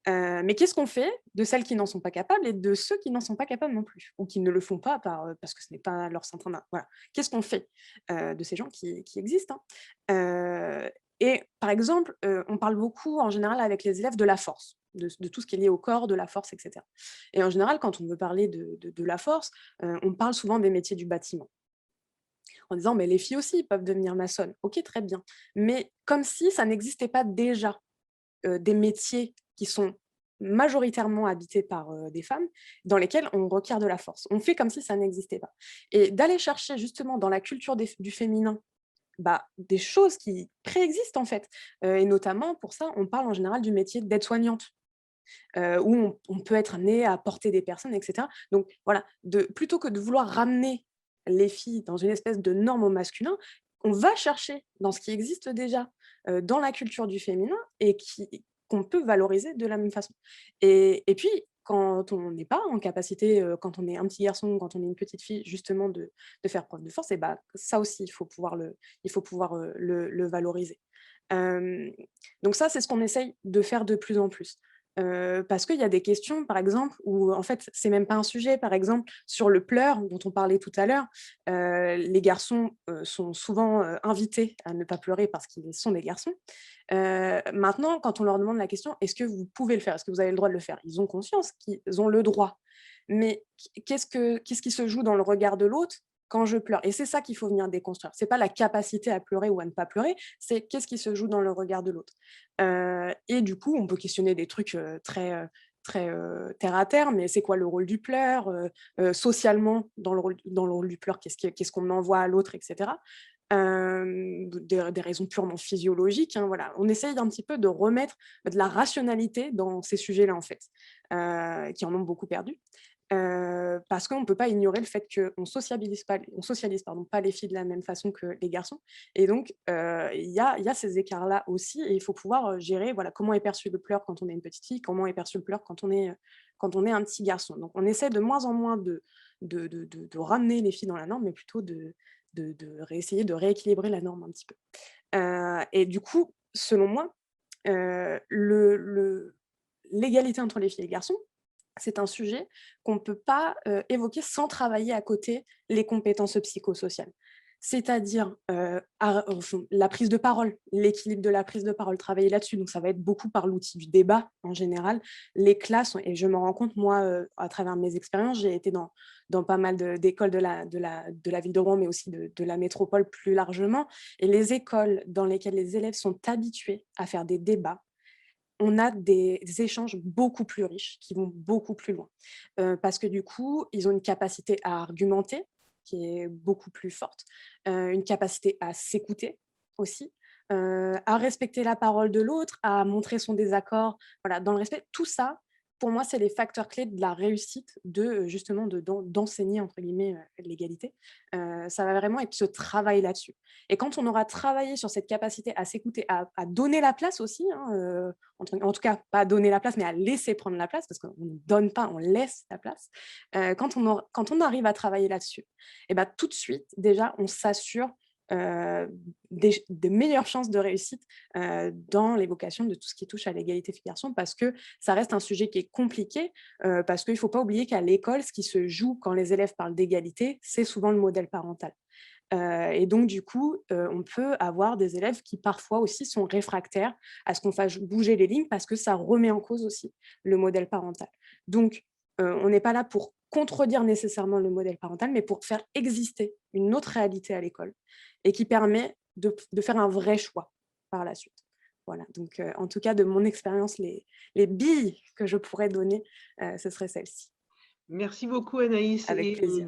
Mais qu'est-ce qu'on fait de celles qui n'en sont pas capables et de ceux qui n'en sont pas capables non plus, ou qui ne le font pas parce que ce n'est pas leur centre d'intérêt. Voilà. Qu'est-ce qu'on fait de ces gens qui existent, hein? Et par exemple, on parle beaucoup en général avec les élèves de la force, de tout ce qui est lié au corps, de la force, etc. Et en général, quand on veut parler de la force, on parle souvent des métiers du bâtiment, en disant mais les filles aussi peuvent devenir maçonnes. Ok, très bien. Mais comme si ça n'existait pas déjà des métiers qui sont majoritairement habités par des femmes, dans lesquels on requiert de la force. On fait comme si ça n'existait pas. Et d'aller chercher justement dans la culture du féminin des choses qui préexistent en fait. Et notamment, pour ça, on parle en général du métier d'aide-soignante, où on peut être amené à porter des personnes, etc. Donc voilà, plutôt que de vouloir ramener les filles dans une espèce de norme au masculin, on va chercher dans ce qui existe déjà dans la culture du féminin et qu'on peut valoriser de la même façon. Et puis, quand on n'est pas en capacité, quand on est un petit garçon, quand on est une petite fille, justement de faire preuve de force, et ça aussi, il faut pouvoir le valoriser. Donc ça, c'est ce qu'on essaye de faire de plus en plus. Parce qu'il y a des questions, par exemple, où en fait, c'est même pas un sujet. Par exemple, sur le pleur dont on parlait tout à l'heure, les garçons sont souvent invités à ne pas pleurer parce qu'ils sont des garçons. Maintenant, quand on leur demande la question, est-ce que vous pouvez le faire? Est-ce que vous avez le droit de le faire? Ils ont conscience qu'ils ont le droit. Mais qu'est-ce qui se joue dans le regard de l'autre quand je pleure? Et c'est ça qu'il faut venir déconstruire. C'est pas la capacité à pleurer ou à ne pas pleurer, c'est qu'est-ce qui se joue dans le regard de l'autre. Et du coup, on peut questionner des trucs très terre à terre, mais c'est quoi le rôle du pleur? Socialement, dans le rôle du pleur, qu'est-ce qu'on envoie à l'autre, etc. Des raisons purement physiologiques, hein, voilà. On essaye un petit peu de remettre de la rationalité dans ces sujets-là, en fait, qui en ont beaucoup perdu. Parce qu'on ne peut pas ignorer le fait qu'on socialise pas les filles de la même façon que les garçons. Et donc, il y a ces écarts-là aussi. Et il faut pouvoir gérer comment est perçu le pleur quand on est une petite fille, comment est perçu le pleur quand on est un petit garçon. Donc, on essaie de moins en moins de ramener les filles dans la norme, mais plutôt de essayer de rééquilibrer la norme un petit peu. Et du coup, selon moi, l'égalité entre les filles et les garçons, c'est un sujet qu'on ne peut pas évoquer sans travailler à côté les compétences psychosociales. c'est-à-dire la prise de parole, l'équilibre de la prise de parole, travailler là-dessus. Donc, ça va être beaucoup par l'outil du débat en général. Les classes, et je me rends compte, moi, à travers mes expériences, j'ai été dans pas mal d'écoles de la ville de Rouen, mais aussi de la métropole plus largement. Et les écoles dans lesquelles les élèves sont habitués à faire des débats, on a des échanges beaucoup plus riches, qui vont beaucoup plus loin. Parce que du coup, ils ont une capacité à argumenter, qui est beaucoup plus forte, une capacité à s'écouter aussi, à respecter la parole de l'autre, à montrer son désaccord, voilà, dans le respect. Tout ça, pour moi, c'est les facteurs clés de la réussite justement d'enseigner, entre guillemets, l'égalité. Ça va vraiment être ce travail là-dessus. Et quand on aura travaillé sur cette capacité à s'écouter, à donner la place aussi, hein, en tout cas, pas à donner la place, mais à laisser prendre la place, parce qu'on ne donne pas, on laisse la place. Quand on arrive à travailler là-dessus, et ben, tout de suite, déjà, on s'assure des meilleures chances de réussite dans l'évocation de tout ce qui touche à l'égalité filles-garçons, parce que ça reste un sujet qui est compliqué, parce qu'il ne faut pas oublier qu'à l'école, ce qui se joue quand les élèves parlent d'égalité, c'est souvent le modèle parental. Et donc, du coup, on peut avoir des élèves qui parfois aussi sont réfractaires à ce qu'on fasse bouger les lignes, parce que ça remet en cause aussi le modèle parental. Donc, on n'est pas là pour contredire nécessairement le modèle parental, mais pour faire exister une autre réalité à l'école et qui permet de faire un vrai choix par la suite. Voilà, donc en tout cas, de mon expérience, les billes que je pourrais donner, ce serait celle-ci. Merci beaucoup Anaïs. Avec plaisir.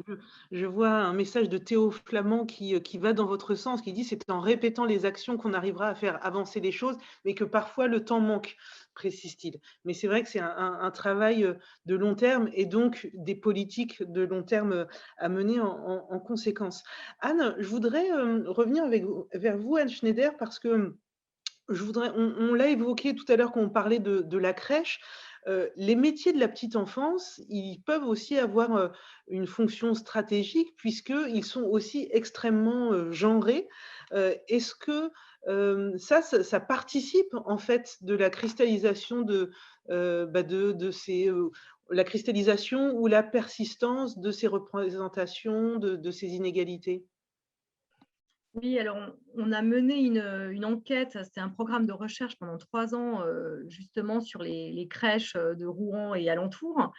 Je vois un message de Théo Flamand qui va dans votre sens, qui dit c'est en répétant les actions qu'on arrivera à faire avancer les choses, mais que parfois le temps manque, précise-t-il. Mais c'est vrai que c'est un travail de long terme et donc des politiques de long terme à mener en conséquence. Anne, je voudrais revenir vers vous, Anne Schneider, parce que on l'a évoqué tout à l'heure quand on parlait de la crèche. Les métiers de la petite enfance, ils peuvent aussi avoir une fonction stratégique puisqu'ils sont aussi extrêmement genrés. Est-ce que ça participe en fait de la cristallisation la cristallisation ou la persistance de ces représentations, de ces inégalités? Oui, alors on a mené une enquête, c'était un programme de recherche pendant 3 ans, justement sur les crèches de Rouen et alentours.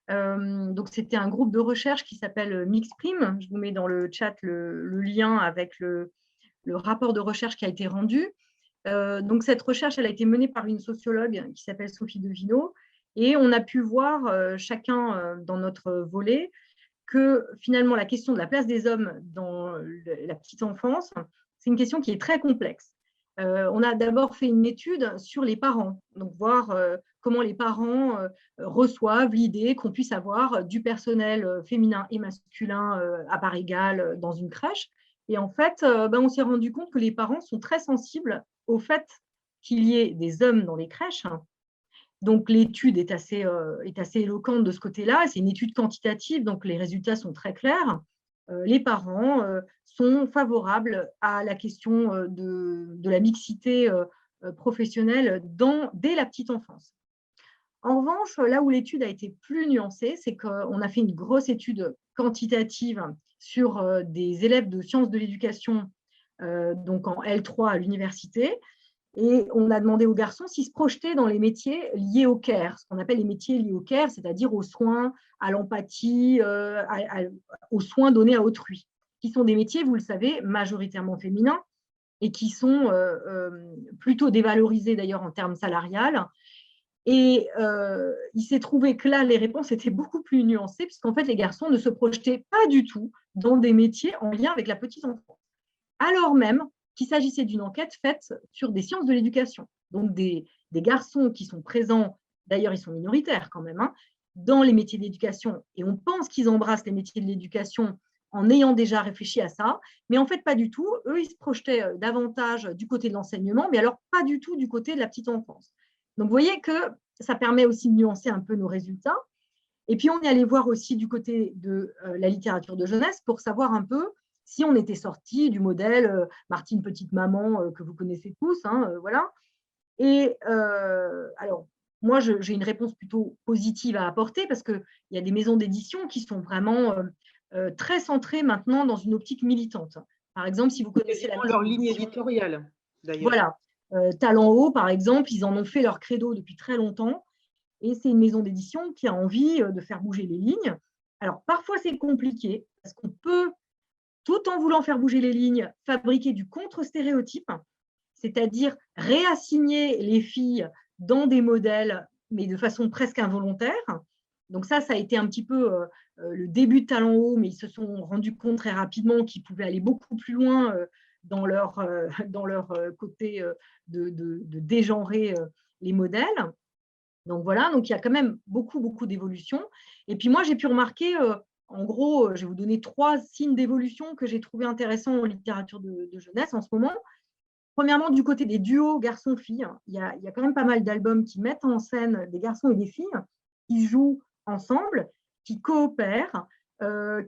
Donc c'était un groupe de recherche qui s'appelle Mixprime. Je vous mets dans le chat le lien avec le rapport de recherche qui a été rendu. Donc cette recherche, elle a été menée par une sociologue qui s'appelle Sophie Devino, et on a pu voir chacun dans notre volet que finalement la question de la place des hommes dans la petite enfance, c'est une question qui est très complexe. On a d'abord fait une étude sur les parents, donc voir comment les parents reçoivent l'idée qu'on puisse avoir du personnel féminin et masculin à part égale dans une crèche. Et en fait, on s'est rendu compte que les parents sont très sensibles au fait qu'il y ait des hommes dans les crèches. Donc, l'étude est assez éloquente de ce côté-là. C'est une étude quantitative, donc les résultats sont très clairs. Les parents sont favorables à la question de la mixité professionnelle dès la petite enfance. En revanche, là où l'étude a été plus nuancée, c'est qu'on a fait une grosse étude quantitative sur des élèves de sciences de l'éducation, donc en L3 à l'université. Et on a demandé aux garçons s'ils se projetaient dans les métiers liés au care, ce qu'on appelle les métiers liés au care, c'est-à-dire aux soins, à l'empathie, aux soins donnés à autrui, qui sont des métiers, vous le savez, majoritairement féminins et qui sont plutôt dévalorisés d'ailleurs en termes salariales. Et il s'est trouvé que là, les réponses étaient beaucoup plus nuancées, puisqu'en fait, les garçons ne se projetaient pas du tout dans des métiers en lien avec la petite enfance. Alors même qu'il s'agissait d'une enquête faite sur des sciences de l'éducation. Donc, des garçons qui sont présents, d'ailleurs, ils sont minoritaires quand même, dans les métiers d'éducation. Et on pense qu'ils embrassent les métiers de l'éducation en ayant déjà réfléchi à ça. Mais en fait, pas du tout. Eux, ils se projetaient davantage du côté de l'enseignement, mais alors pas du tout du côté de la petite enfance. Donc, vous voyez que ça permet aussi de nuancer un peu nos résultats. Et puis, on est allé voir aussi du côté de la littérature de jeunesse pour savoir un peu si on était sorti du modèle Martine Petite Maman que vous connaissez tous, voilà. Et alors, moi, j'ai une réponse plutôt positive à apporter parce qu'il y a des maisons d'édition qui sont vraiment très centrées maintenant dans une optique militante. Par exemple, si vous connaissez la leur maison ligne d'édition, éditoriale, d'ailleurs. voilà, Talent Haut, par exemple, ils en ont fait leur credo depuis très longtemps. Et c'est une maison d'édition qui a envie de faire bouger les lignes. Alors, parfois, c'est compliqué, parce qu'on peut, tout en voulant faire bouger les lignes, fabriquer du contre-stéréotype, c'est-à-dire réassigner les filles dans des modèles, mais de façon presque involontaire. Donc ça a été un petit peu le début de Talent Haut, mais ils se sont rendus compte très rapidement qu'ils pouvaient aller beaucoup plus loin dans leur côté de dégenrer les modèles. Donc voilà, donc il y a quand même beaucoup d'évolutions. Et puis moi, j'ai pu remarquer, en gros, je vais vous donner 3 signes d'évolution que j'ai trouvé intéressants en littérature de jeunesse en ce moment. Premièrement, du côté des duos garçons-filles, il y a quand même pas mal d'albums qui mettent en scène des garçons et des filles qui jouent ensemble, qui coopèrent,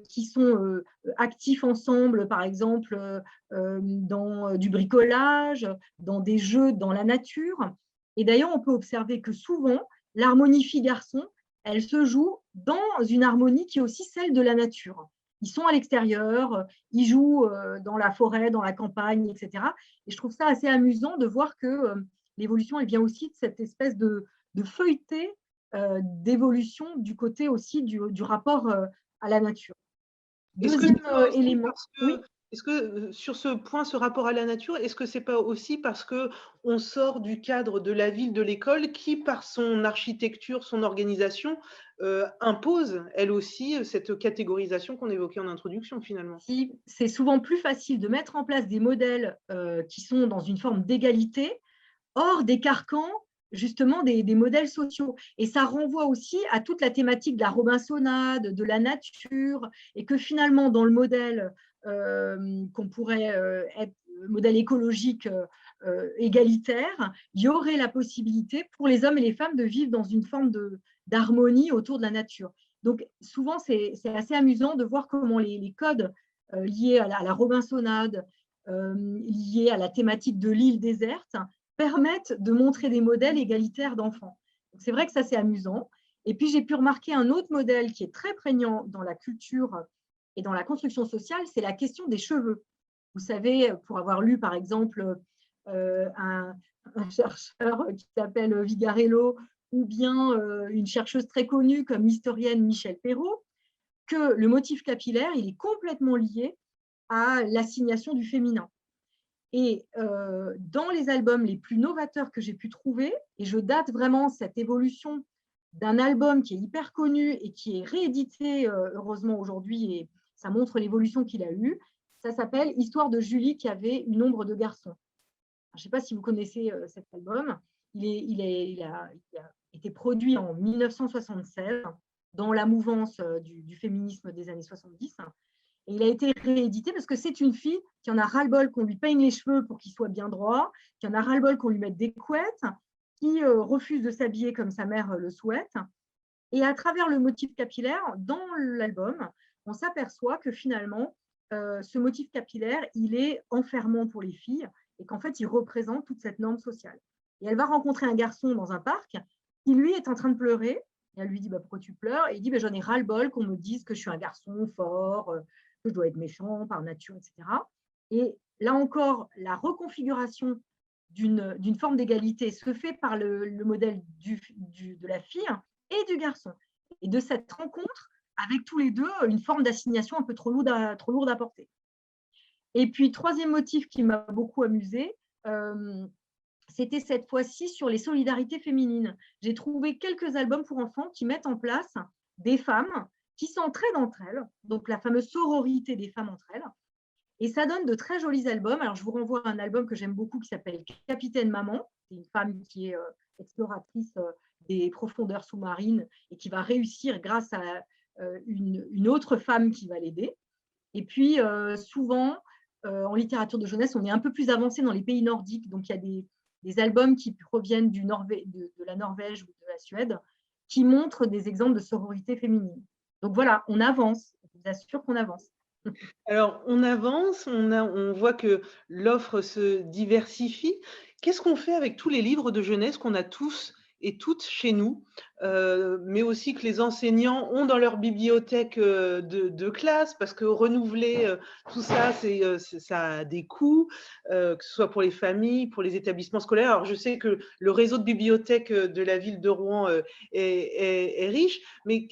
qui sont actifs ensemble, par exemple, dans du bricolage, dans des jeux dans la nature. Et d'ailleurs, on peut observer que souvent, l'harmonie fille-garçon, elle se joue dans une harmonie qui est aussi celle de la nature. Ils sont à l'extérieur, ils jouent dans la forêt, dans la campagne, etc. Et je trouve ça assez amusant de voir que l'évolution, elle vient aussi de cette espèce de feuilleté d'évolution du côté aussi du rapport à la nature. Deuxième élément. Oui. Est-ce que sur ce point, ce rapport à la nature, est-ce que ce n'est pas aussi parce qu'on sort du cadre de la ville, de l'école, qui, par son architecture, son organisation, impose, elle aussi, cette catégorisation qu'on évoquait en introduction, finalement? Si, c'est souvent plus facile de mettre en place des modèles qui sont dans une forme d'égalité, hors des carcans, justement, des modèles sociaux. Et ça renvoie aussi à toute la thématique de la robinsonade, de la nature, et que finalement, dans le modèle qu'on pourrait être modèle écologique égalitaire, il y aurait la possibilité pour les hommes et les femmes de vivre dans une forme d'harmonie autour de la nature. Donc, souvent, c'est assez amusant de voir comment les codes liés à la robinsonade, liés à la thématique de l'île déserte, permettent de montrer des modèles égalitaires d'enfants. C'est vrai que ça, c'est amusant. Et puis, j'ai pu remarquer un autre modèle qui est très prégnant dans la culture et dans la construction sociale, c'est la question des cheveux. Vous savez, pour avoir lu, par exemple, un chercheur qui s'appelle Vigarello, ou bien une chercheuse très connue comme l'historienne Michel Perrault, que le motif capillaire, il est complètement lié à l'assignation du féminin. Et dans les albums les plus novateurs que j'ai pu trouver, et je date vraiment cette évolution d'un album qui est hyper connu et qui est réédité heureusement aujourd'hui, et ça montre l'évolution qu'il a eue, ça s'appelle « Histoire de Julie qui avait une ombre de garçon ». Je ne sais pas si vous connaissez cet album, il a été produit en 1976 dans la mouvance du féminisme des années 70. Et il a été réédité parce que c'est une fille qui en a ras-le-bol qu'on lui peigne les cheveux pour qu'ils soient bien droits, qui en a ras-le-bol qu'on lui mette des couettes, qui refuse de s'habiller comme sa mère le souhaite. Et à travers le motif capillaire, dans l'album, on s'aperçoit que finalement, ce motif capillaire, il est enfermant pour les filles et qu'en fait, il représente toute cette norme sociale. Et elle va rencontrer un garçon dans un parc qui, lui, est en train de pleurer. Et elle lui dit « Pourquoi tu pleures ?» Et il dit « J'en ai ras-le-bol qu'on me dise que je suis un garçon fort, que je dois être méchant par nature, etc. » Et là encore, la reconfiguration d'une forme d'égalité se fait par le modèle de la fille et du garçon. Et de cette rencontre, avec tous les deux, une forme d'assignation un peu trop lourde à porter. Et puis, troisième motif qui m'a beaucoup amusée, c'était cette fois-ci sur les solidarités féminines. J'ai trouvé quelques albums pour enfants qui mettent en place des femmes qui s'entraident entre elles, donc la fameuse sororité des femmes entre elles. Et ça donne de très jolis albums. Alors, je vous renvoie à un album que j'aime beaucoup qui s'appelle Capitaine Maman. C'est une femme qui est exploratrice des profondeurs sous-marines et qui va réussir grâce à une autre femme qui va l'aider. Et puis, souvent, en littérature de jeunesse, on est un peu plus avancé dans les pays nordiques. Donc, il y a des albums qui proviennent de la Norvège ou de la Suède qui montrent des exemples de sororité féminine. Donc voilà, on avance. Je vous assure qu'on avance. Alors, on avance, on voit que l'offre se diversifie. Qu'est-ce qu'on fait avec tous les livres de jeunesse qu'on a tous et toutes chez nous, mais aussi que les enseignants ont dans leur bibliothèque de classe, parce que renouveler tout ça, ça a des coûts, que ce soit pour les familles, pour les établissements scolaires. Alors, je sais que le réseau de bibliothèques de la ville de Rouen est riche, mais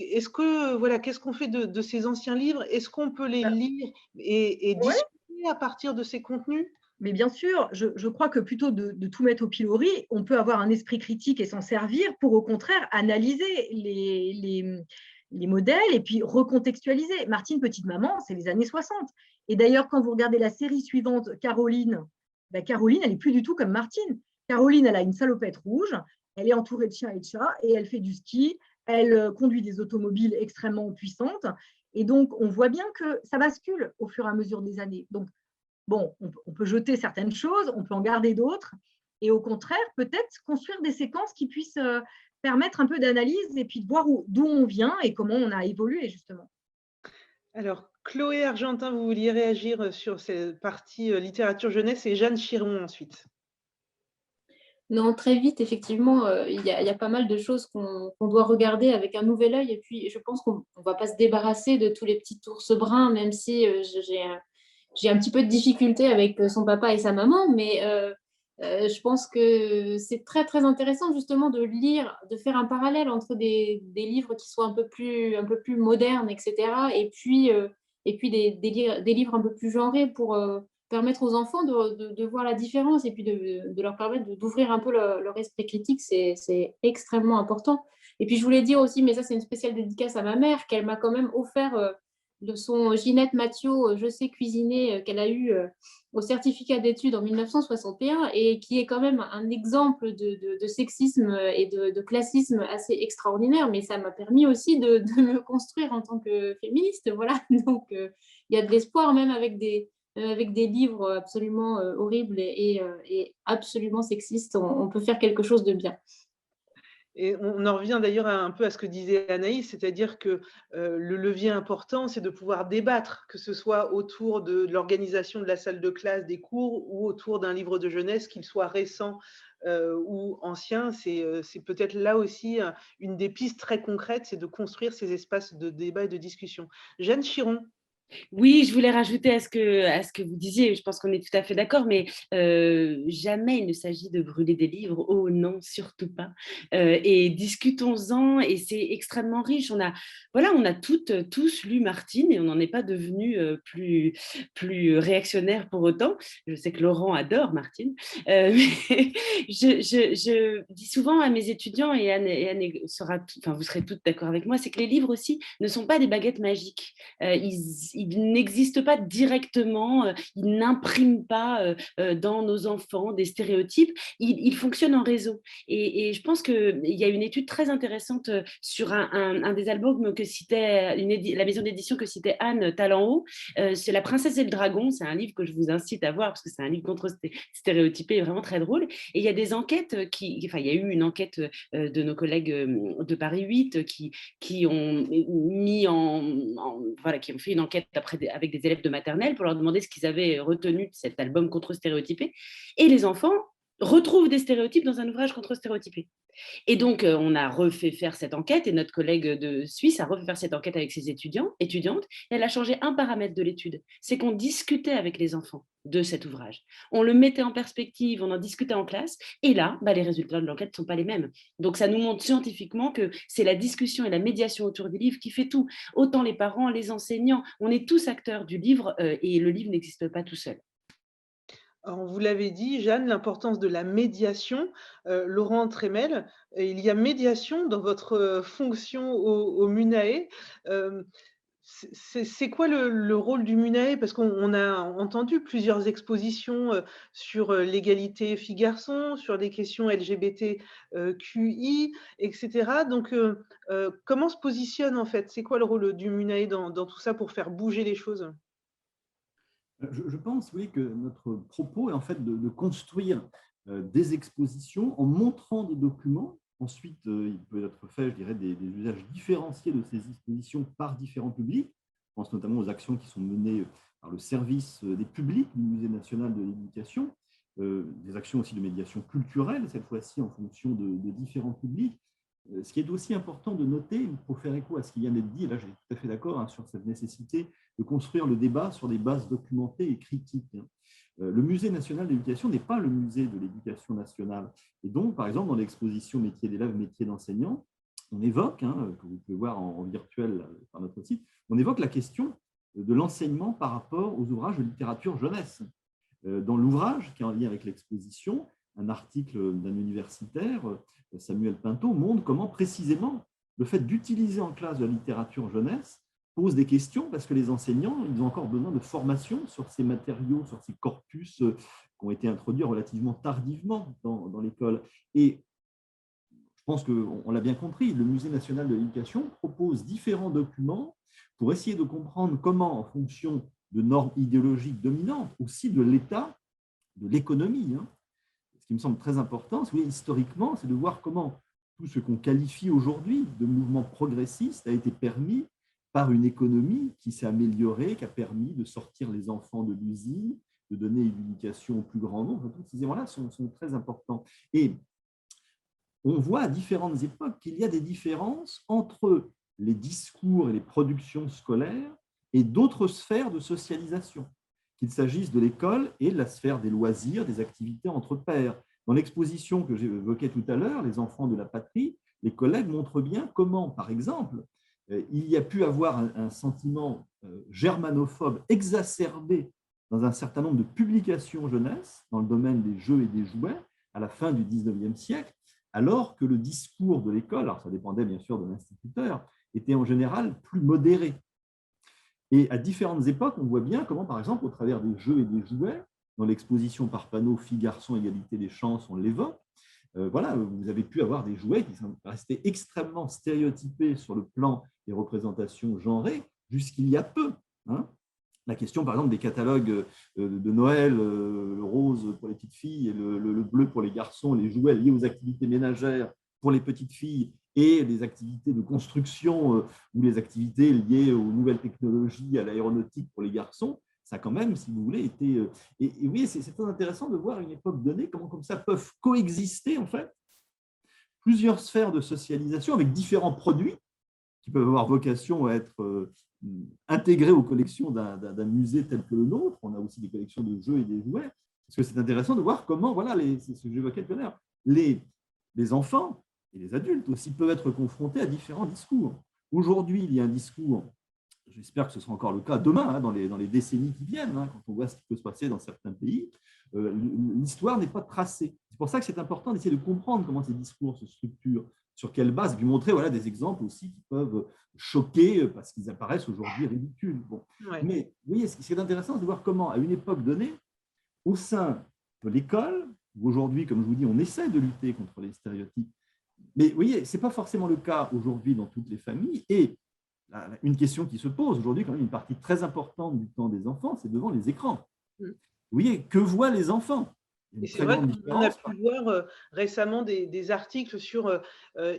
voilà, qu'est-ce qu'on fait de ces anciens livres? Est-ce qu'on peut les lire et Ouais. discuter à partir de ces contenus? Mais bien sûr, je crois que plutôt de tout mettre au pilori, on peut avoir un esprit critique et s'en servir pour, au contraire, analyser les modèles et puis recontextualiser. Martine, petite maman, c'est les années 60. Et d'ailleurs, quand vous regardez la série suivante, Caroline, Caroline, elle n'est plus du tout comme Martine. Caroline, elle a une salopette rouge, elle est entourée de chiens et de chats, et elle fait du ski, elle conduit des automobiles extrêmement puissantes. Et donc, on voit bien que ça bascule au fur et à mesure des années. Donc, bon, on peut jeter certaines choses, on peut en garder d'autres, et au contraire, peut-être construire des séquences qui puissent permettre un peu d'analyse et puis de voir d'où on vient et comment on a évolué, justement. Alors, Chloé Argentin, vous vouliez réagir sur cette partie littérature jeunesse, et Jeanne Chiron ensuite. Non, très vite, effectivement, il y a pas mal de choses qu'on doit regarder avec un nouvel œil. Et puis, je pense qu'on ne va pas se débarrasser de tous les petits ours bruns, même si j'ai un petit peu de difficulté avec son papa et sa maman. Mais je pense que c'est très, très intéressant, justement, de lire, de faire un parallèle entre des livres qui soient un peu plus modernes, etc. Et puis des livres un peu plus genrés pour permettre aux enfants de voir la différence et puis de leur permettre d'ouvrir un peu leur esprit critique, c'est extrêmement important. Et puis je voulais dire aussi, mais ça c'est une spéciale dédicace à ma mère, qu'elle m'a quand même offert de son Ginette Mathieu, Je sais cuisiner, qu'elle a eu au certificat d'études en 1961 et qui est quand même un exemple de sexisme et de classisme assez extraordinaire, mais ça m'a permis aussi de me construire en tant que féministe. Voilà, donc il y a de l'espoir même avec des livres absolument horribles et absolument sexistes, on peut faire quelque chose de bien. Et on en revient d'ailleurs un peu à ce que disait Anaïs, c'est-à-dire que le levier important, c'est de pouvoir débattre, que ce soit autour de l'organisation de la salle de classe, des cours, ou autour d'un livre de jeunesse, qu'il soit récent ou ancien. C'est peut-être là aussi une des pistes très concrètes, c'est de construire ces espaces de débat et de discussion. Jeanne Chiron. Oui, je voulais rajouter à ce que vous disiez, je pense qu'on est tout à fait d'accord, mais jamais il ne s'agit de brûler des livres. Oh non, surtout pas. Et discutons-en, et c'est extrêmement riche. On a tous lu Martine, et on n'en est pas devenu plus réactionnaire pour autant. Je sais que Laurent adore Martine. Mais je dis souvent à mes étudiants, et Anne vous serez toutes d'accord avec moi, c'est que les livres aussi ne sont pas des baguettes magiques. Ils n'existent pas directement, ils n'impriment pas dans nos enfants des stéréotypes, ils fonctionnent en réseau. Et je pense qu'il y a une étude très intéressante sur un des albums que citait la maison d'édition que citait Anne Talent-Haut, c'est La Princesse et le Dragon. C'est un livre que je vous incite à voir parce que c'est un livre contre stéréotypé, vraiment très drôle. Et il y a des enquêtes il y a eu une enquête de nos collègues de Paris 8 qui ont qui ont fait une enquête avec des élèves de maternelle pour leur demander ce qu'ils avaient retenu de cet album contre-stéréotypé. Et les enfants retrouvent des stéréotypes dans un ouvrage contre-stéréotypé. Et donc, on a refait faire cette enquête, et notre collègue de Suisse a refait faire cette enquête avec ses étudiantes, et elle a changé un paramètre de l'étude. C'est qu'on discutait avec les enfants de cet ouvrage. On le mettait en perspective, on en discutait en classe, et là, les résultats de l'enquête ne sont pas les mêmes. Donc, ça nous montre scientifiquement que c'est la discussion et la médiation autour du livre qui fait tout. Autant les parents, les enseignants, on est tous acteurs du livre, et le livre n'existe pas tout seul. Alors, vous l'avez dit, Jeanne, l'importance de la médiation. Laurent Trémel, il y a médiation dans votre fonction au MUNAE. C'est quoi le rôle du MUNAE? Parce qu'on a entendu plusieurs expositions sur l'égalité filles-garçons, sur des questions LGBTQI, etc. Donc, comment se positionne en fait? C'est quoi le rôle du MUNAE dans tout ça pour faire bouger les choses? Je pense, oui, que notre propos est en fait de construire des expositions en montrant des documents. Ensuite, il peut être fait, je dirais, des usages différenciés de ces expositions par différents publics. Je pense notamment aux actions qui sont menées par le service des publics du Musée national de l'éducation. des actions aussi de médiation culturelle, cette fois-ci en fonction de différents publics. Ce qui est aussi important de noter, pour faire écho à ce qui vient d'être dit, et là je suis tout à fait d'accord sur cette nécessité de construire le débat sur des bases documentées et critiques. Le Musée national de l'éducation n'est pas le musée de l'éducation nationale. Et donc, par exemple, dans l'exposition métiers d'élèves, métiers d'enseignants, on évoque, que vous pouvez voir en virtuel par notre site, on évoque la question de l'enseignement par rapport aux ouvrages de littérature jeunesse. Dans l'ouvrage qui est en lien avec l'exposition, un article d'un universitaire, Samuel Pinto, montre comment précisément le fait d'utiliser en classe de la littérature jeunesse pose des questions parce que les enseignants, ils ont encore besoin de formation sur ces matériaux, sur ces corpus qui ont été introduits relativement tardivement dans l'école. Et je pense qu'on l'a bien compris, le Musée national de l'éducation propose différents documents pour essayer de comprendre comment, en fonction de normes idéologiques dominantes, aussi de l'État, de l'économie, ce qui me semble très important, historiquement, c'est de voir comment tout ce qu'on qualifie aujourd'hui de mouvement progressiste a été permis par une économie qui s'est améliorée, qui a permis de sortir les enfants de l'usine, de donner une éducation au plus grand nombre. Tous ces éléments-là sont très importants. Et on voit à différentes époques qu'il y a des différences entre les discours et les productions scolaires et d'autres sphères de socialisation, qu'il s'agisse de l'école et de la sphère des loisirs, des activités entre pairs. Dans l'exposition que j'évoquais tout à l'heure, Les enfants de la patrie, les collègues montrent bien comment, par exemple, il y a pu avoir un sentiment germanophobe exacerbé dans un certain nombre de publications jeunesse dans le domaine des jeux et des jouets à la fin du 19e siècle, alors que le discours de l'école, alors ça dépendait bien sûr de l'instituteur, était en général plus modéré. Et à différentes époques, on voit bien comment, par exemple, au travers des jeux et des jouets, dans l'exposition par panneau Filles, garçons, égalité des chances, on l'évoque, voilà, vous avez pu avoir des jouets qui sont restés extrêmement stéréotypés sur le plan des représentations genrées jusqu'il y a peu. La question, par exemple, des catalogues de Noël, le rose pour les petites filles et le bleu pour les garçons, les jouets liés aux activités ménagères pour les petites filles et les activités de construction ou les activités liées aux nouvelles technologies, à l'aéronautique pour les garçons, ça a quand même, si vous voulez, été… Et oui, c'est très intéressant de voir à une époque donnée comment comme ça peuvent coexister, en fait, plusieurs sphères de socialisation avec différents produits qui peuvent avoir vocation à être intégrés aux collections d'un musée tel que le nôtre. On a aussi des collections de jeux et des jouets, parce que c'est intéressant de voir comment, voilà, c'est ce que j'évoquais tout à l'heure, les enfants et les adultes aussi peuvent être confrontés à différents discours. Aujourd'hui, il y a un discours, j'espère que ce sera encore le cas demain, dans les décennies qui viennent, quand on voit ce qui peut se passer dans certains pays, l'histoire n'est pas tracée. C'est pour ça que c'est important d'essayer de comprendre comment ces discours se structurent, sur quelle base, et puis montrer des exemples aussi qui peuvent choquer parce qu'ils apparaissent aujourd'hui ridicules. Bon. Ouais. Mais vous voyez, ce qui est intéressant, c'est de voir comment, à une époque donnée, au sein de l'école, où aujourd'hui, comme je vous dis, on essaie de lutter contre les stéréotypes, mais vous voyez, ce n'est pas forcément le cas aujourd'hui dans toutes les familles, et une question qui se pose aujourd'hui, quand même, une partie très importante du temps des enfants, c'est devant les écrans. Vous voyez, que voient les enfants? Et c'est vrai qu'on a pu voir récemment des articles sur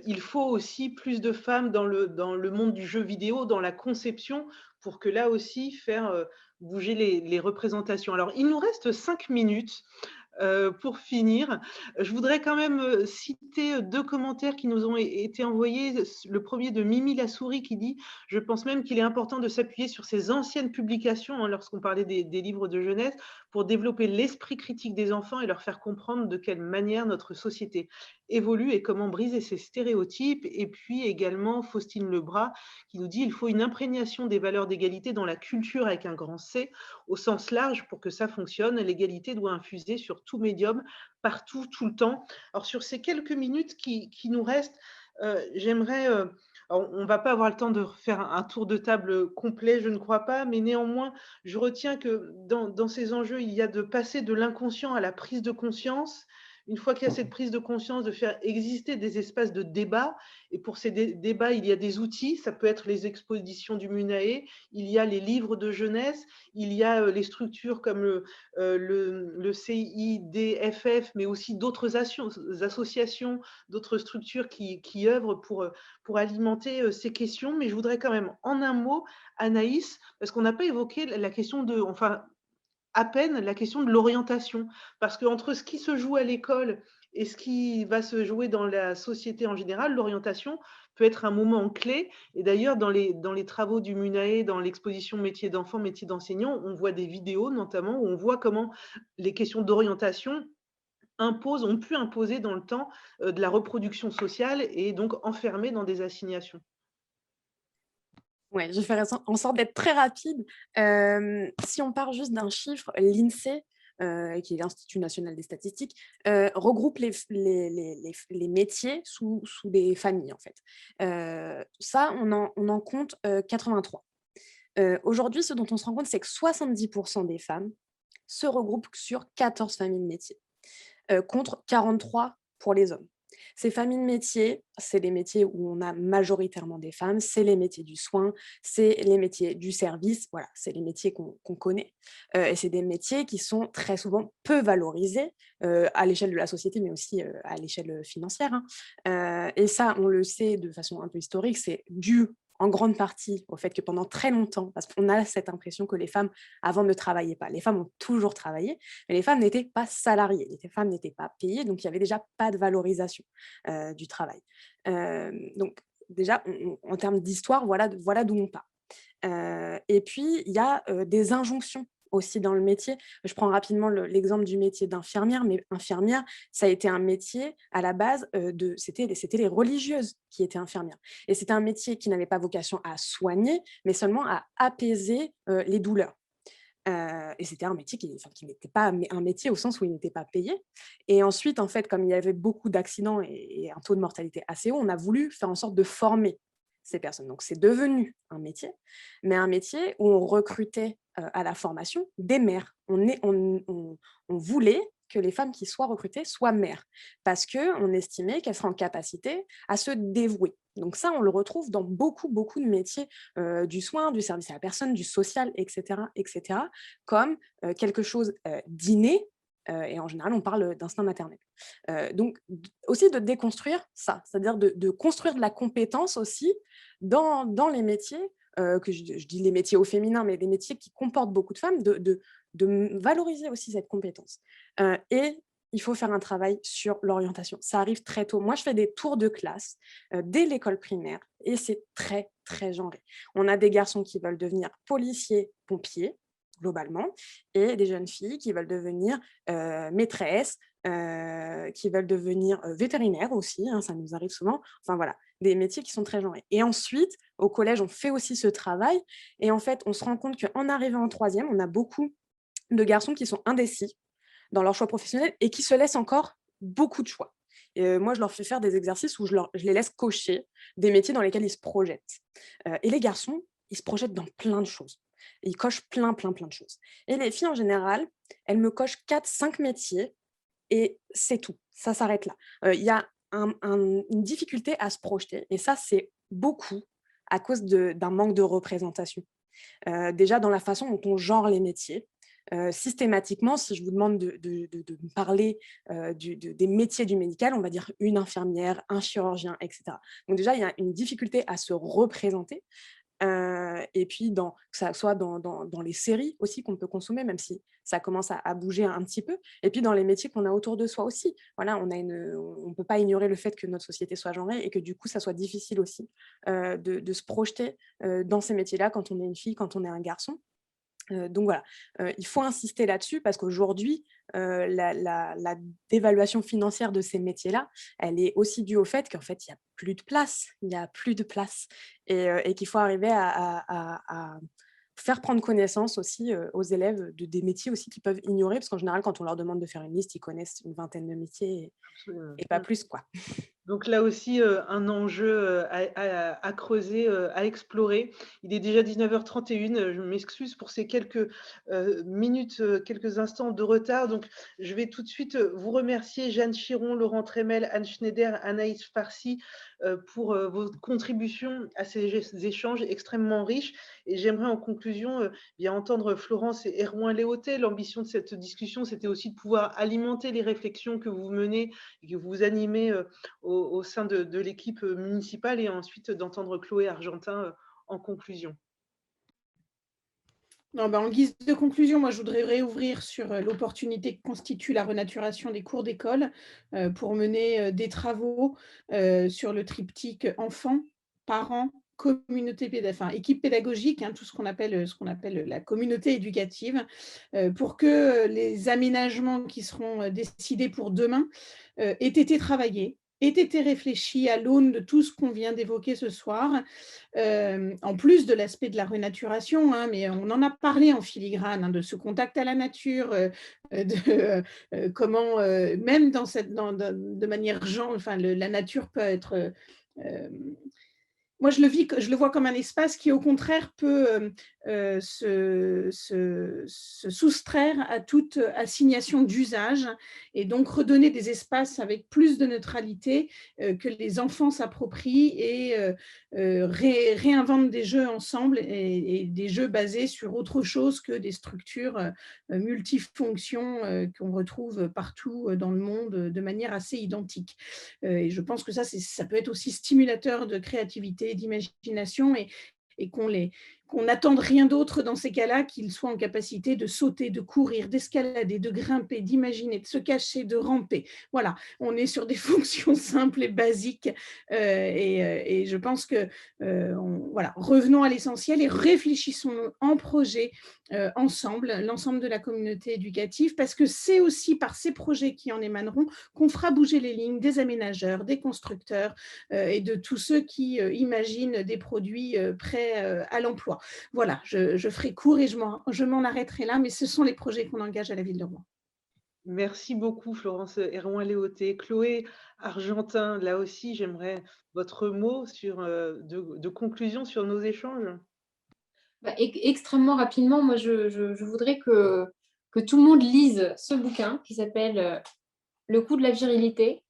il faut aussi plus de femmes dans le monde du jeu vidéo, dans la conception, pour que là aussi faire bouger les représentations. Alors, il nous reste 5 minutes. Pour finir, je voudrais quand même citer 2 commentaires qui nous ont été envoyés. Le premier de Mimi la souris qui dit « Je pense même qu'il est important de s'appuyer sur ces anciennes publications, lorsqu'on parlait des livres de jeunesse, pour développer l'esprit critique des enfants et leur faire comprendre de quelle manière notre société évolue et comment briser ces stéréotypes. » Et puis également Faustine Lebras qui nous dit « Il faut une imprégnation des valeurs d'égalité dans la culture avec un grand C, au sens large pour que ça fonctionne. L'égalité doit infuser sur tout médium, partout, tout le temps. » Alors, sur ces quelques minutes qui nous restent, j'aimerais… on ne va pas avoir le temps de faire un tour de table complet, je ne crois pas, mais néanmoins, je retiens que dans ces enjeux, il y a de passer de l'inconscient à la prise de conscience. Une fois qu'il y a cette prise de conscience, de faire exister des espaces de débat. Et pour ces débats, il y a des outils. Ça peut être les expositions du MUNAE, il y a les livres de jeunesse, il y a les structures comme le CIDFF, mais aussi d'autres associations, d'autres structures qui œuvrent pour alimenter ces questions. Mais je voudrais quand même, en un mot, Anaïs, parce qu'on n'a pas évoqué la question de… Enfin, à peine la question de l'orientation. Parce qu'entre ce qui se joue à l'école et ce qui va se jouer dans la société en général, l'orientation peut être un moment clé. Et d'ailleurs, dans les travaux du MUNAE, dans l'exposition métiers d'enfants, métiers d'enseignants, on voit des vidéos notamment où on voit comment les questions d'orientation ont pu imposer dans le temps de la reproduction sociale et donc enfermer dans des assignations. Ouais, je vais faire en sorte d'être très rapide. Si on part juste d'un chiffre, l'INSEE, qui est l'Institut national des statistiques, regroupe les métiers sous des familles, en fait. Ça, on en compte 83. Aujourd'hui, ce dont on se rend compte, c'est que 70% des femmes se regroupent sur 14 familles de métiers, contre 43 pour les hommes. Ces familles de métiers, c'est les métiers où on a majoritairement des femmes, c'est les métiers du soin, c'est les métiers du service, voilà, c'est les métiers qu'on connaît. Et c'est des métiers qui sont très souvent peu valorisés à l'échelle de la société, mais aussi à l'échelle financière, hein. Et ça, on le sait de façon un peu historique, c'est dû en grande partie au fait que pendant très longtemps, parce qu'on a cette impression que les femmes, avant, ne travaillaient pas. Les femmes ont toujours travaillé, mais les femmes n'étaient pas salariées, les femmes n'étaient pas payées, donc il n'y avait déjà pas de valorisation du travail. Donc déjà, en termes d'histoire, voilà d'où on part. Et puis, il y a des injonctions aussi dans le métier. Je prends rapidement l'exemple du métier d'infirmière, mais infirmière, ça a été un métier à la base, c'était les religieuses qui étaient infirmières. Et c'était un métier qui n'avait pas vocation à soigner, mais seulement à apaiser les douleurs. Et c'était un métier qui n'était pas un métier au sens où il n'était pas payé. Et ensuite, en fait, comme il y avait beaucoup d'accidents et un taux de mortalité assez haut, on a voulu faire en sorte de former ces personnes. Donc, c'est devenu un métier, mais un métier où on recrutait à la formation des mères. On voulait que les femmes qui soient recrutées soient mères, parce qu'on estimait qu'elles seraient en capacité à se dévouer. Donc ça, on le retrouve dans beaucoup, beaucoup de métiers du soin, du service à la personne, du social, etc., comme quelque chose d'inné, et en général, on parle d'instinct maternel. Donc, aussi de déconstruire ça, c'est-à-dire de construire de la compétence aussi dans les métiers, que je dis les métiers au féminin, mais les métiers qui comportent beaucoup de femmes, de valoriser aussi cette compétence. Et il faut faire un travail sur l'orientation. Ça arrive très tôt. Moi, je fais des tours de classe dès l'école primaire et c'est très, très genré. On a des garçons qui veulent devenir policiers, pompiers, globalement, et des jeunes filles qui veulent devenir maîtresses, qui veulent devenir vétérinaires aussi, hein, ça nous arrive souvent. Enfin voilà, des métiers qui sont très genrés. Et ensuite, au collège, on fait aussi ce travail. Et en fait, on se rend compte qu'en arrivant en troisième, on a beaucoup de garçons qui sont indécis dans leur choix professionnel et qui se laissent encore beaucoup de choix. Et moi, je leur fais faire des exercices où je les laisse cocher des métiers dans lesquels ils se projettent. Et les garçons, ils se projettent dans plein de choses. Ils cochent plein de choses. Et les filles, en général, elles me cochent 4-5 métiers et c'est tout. Ça s'arrête là. Il y a une difficulté à se projeter. Et ça, c'est beaucoup à cause d'un manque de représentation. Déjà, dans la façon dont on genre les métiers. Systématiquement, si je vous demande de me parler des métiers du médical, on va dire une infirmière, un chirurgien, etc. Donc déjà, il y a une difficulté à se représenter. Et puis, que ça soit dans les séries aussi qu'on peut consommer, même si ça commence à bouger un petit peu. Et puis, dans les métiers qu'on a autour de soi aussi. Voilà, on ne peut pas ignorer le fait que notre société soit genrée et que du coup, ça soit difficile aussi de se projeter dans ces métiers-là quand on est une fille, quand on est un garçon. Donc voilà, il faut insister là-dessus parce qu'aujourd'hui, la dévaluation financière de ces métiers-là, elle est aussi due au fait qu'en fait, il n'y a plus de place. Il n'y a plus de place. Et qu'il faut arriver à faire prendre connaissance aussi aux élèves des métiers aussi qu'ils peuvent ignorer, parce qu'en général, quand on leur demande de faire une liste, ils connaissent une vingtaine de métiers et pas plus, quoi. Donc là aussi, un enjeu à creuser, à explorer. Il est déjà 19h31. Je m'excuse pour ces quelques minutes, quelques instants de retard. Donc, je vais tout de suite vous remercier, Jeanne Chiron, Laurent Tremel, Anne Schneider, Anaïs Farsi, pour vos contributions à ces échanges extrêmement riches. Et j'aimerais en conclusion bien entendre Florence et Erwan Léotet. L'ambition de cette discussion, c'était aussi de pouvoir alimenter les réflexions que vous menez et que vous animez au sein de l'équipe municipale et ensuite d'entendre Chloé Argentin en conclusion. Non, en guise de conclusion, moi, je voudrais réouvrir sur l'opportunité que constitue la renaturation des cours d'école pour mener des travaux sur le triptyque enfants, parents, communauté équipe pédagogique, hein, tout ce qu'on appelle la communauté éducative, pour que les aménagements qui seront décidés pour demain aient été travaillés, aient été réfléchis à l'aune de tout ce qu'on vient d'évoquer ce soir, en plus de l'aspect de la renaturation, hein, mais on en a parlé en filigrane, hein, de ce contact à la nature, comment, même de manière la nature peut être moi, je le vois comme un espace qui, au contraire, peut se soustraire à toute assignation d'usage et donc redonner des espaces avec plus de neutralité que les enfants s'approprient et réinventent des jeux ensemble et des jeux basés sur autre chose que des structures multifonctions qu'on retrouve partout dans le monde de manière assez identique. Et je pense que ça peut être aussi stimulateur de créativité, d'imagination et qu'on n'attende rien d'autre dans ces cas-là qu'ils soient en capacité de sauter, de courir, d'escalader, de grimper, d'imaginer, de se cacher, de ramper. Voilà, on est sur des fonctions simples et basiques et je pense que voilà, revenons à l'essentiel et réfléchissons en projet ensemble, l'ensemble de la communauté éducative, parce que c'est aussi par ces projets qui en émaneront qu'on fera bouger les lignes des aménageurs, des constructeurs et de tous ceux qui imaginent des produits prêts à l'emploi. Voilà, je ferai court et je m'en arrêterai là, mais ce sont les projets qu'on engage à la Ville de Rouen. Merci beaucoup, Florence Herouin-Léautey. Chloé Argentin, là aussi, j'aimerais votre mot de conclusion sur nos échanges. Extrêmement rapidement, moi, je voudrais que tout le monde lise ce bouquin qui s'appelle « Le coût de la virilité ».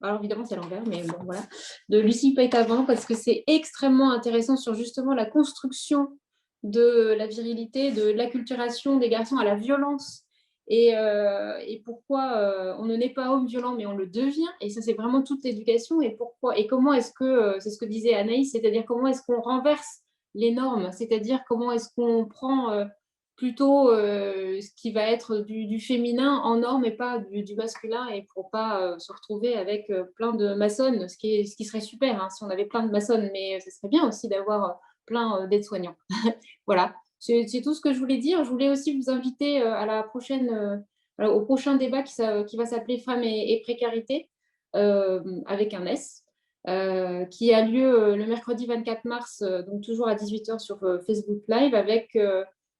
Alors évidemment, c'est à l'envers, mais bon, voilà, de Lucie Pétavin, parce que c'est extrêmement intéressant sur justement la construction de la virilité, de l'acculturation des garçons à la violence et pourquoi on ne naît pas homme violent, mais on le devient. Et ça, c'est vraiment toute l'éducation. Et pourquoi et comment est-ce que, c'est ce que disait Anaïs, c'est-à-dire comment est-ce qu'on renverse les normes, c'est-à-dire comment est-ce qu'on prend plutôt ce qui va être du féminin en norme et pas du masculin, et pour pas se retrouver avec plein de maçonnes, ce qui serait super hein, si on avait plein de maçonnes, mais ce serait bien aussi d'avoir plein d'aides-soignants. Voilà, c'est tout ce que je voulais dire. Je voulais aussi vous inviter à la prochaine, au prochain débat qui va s'appeler Femmes et précarité, avec un S. Qui a lieu le mercredi 24 mars, donc toujours à 18 h sur Facebook Live, avec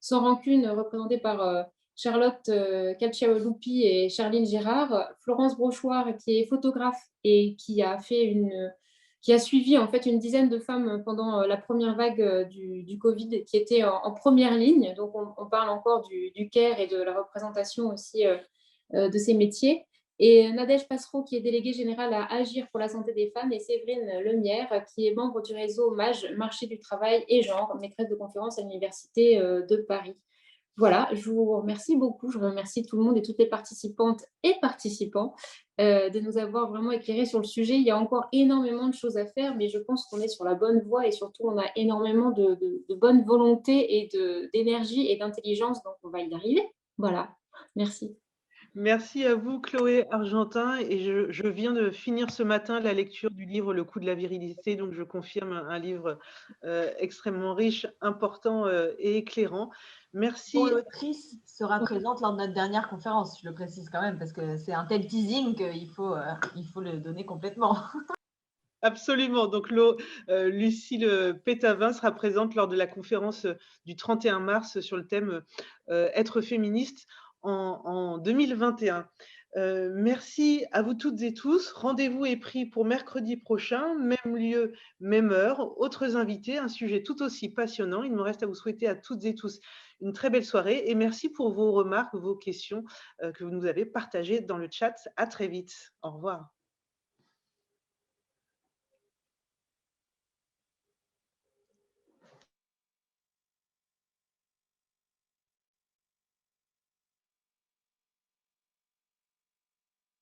Sans Rancune, représentée par Charlotte Calciaolupi et Charline Gérard, Florence Brochoir, qui est photographe et qui a suivi en fait une dizaine de femmes pendant la première vague du Covid, qui étaient en première ligne. Donc on parle encore du care et de la représentation aussi de ces métiers. Et Nadège Passereau, qui est déléguée générale à Agir pour la santé des femmes, et Séverine Lemierre, qui est membre du réseau MAGE, Marché du Travail et Genre, maîtresse de conférence à l'Université de Paris. Voilà, je vous remercie beaucoup. Je remercie tout le monde et toutes les participantes et participants de nous avoir vraiment éclairés sur le sujet. Il y a encore énormément de choses à faire, mais je pense qu'on est sur la bonne voie et surtout, on a énormément de bonne volonté et d'énergie et d'intelligence, donc on va y arriver. Voilà, merci. Merci à vous, Chloé Argentin. Et je viens de finir ce matin la lecture du livre Le coût de la virilité. Donc, je confirme un livre extrêmement riche, important et éclairant. Merci. Bon, l'autrice sera présente lors de notre dernière conférence, je le précise quand même, parce que c'est un tel teasing qu'il faut le donner complètement. Absolument. Donc, Lucille Pétavin sera présente lors de la conférence du 31 mars sur le thème Être féministe en 2021. Merci à vous toutes et tous. Rendez-vous est pris pour mercredi prochain, même lieu, même heure, autres invités, un sujet tout aussi passionnant. Il me reste à vous souhaiter à toutes et tous une très belle soirée et merci pour vos remarques, vos questions que vous nous avez partagées dans le chat. À très vite. Au revoir.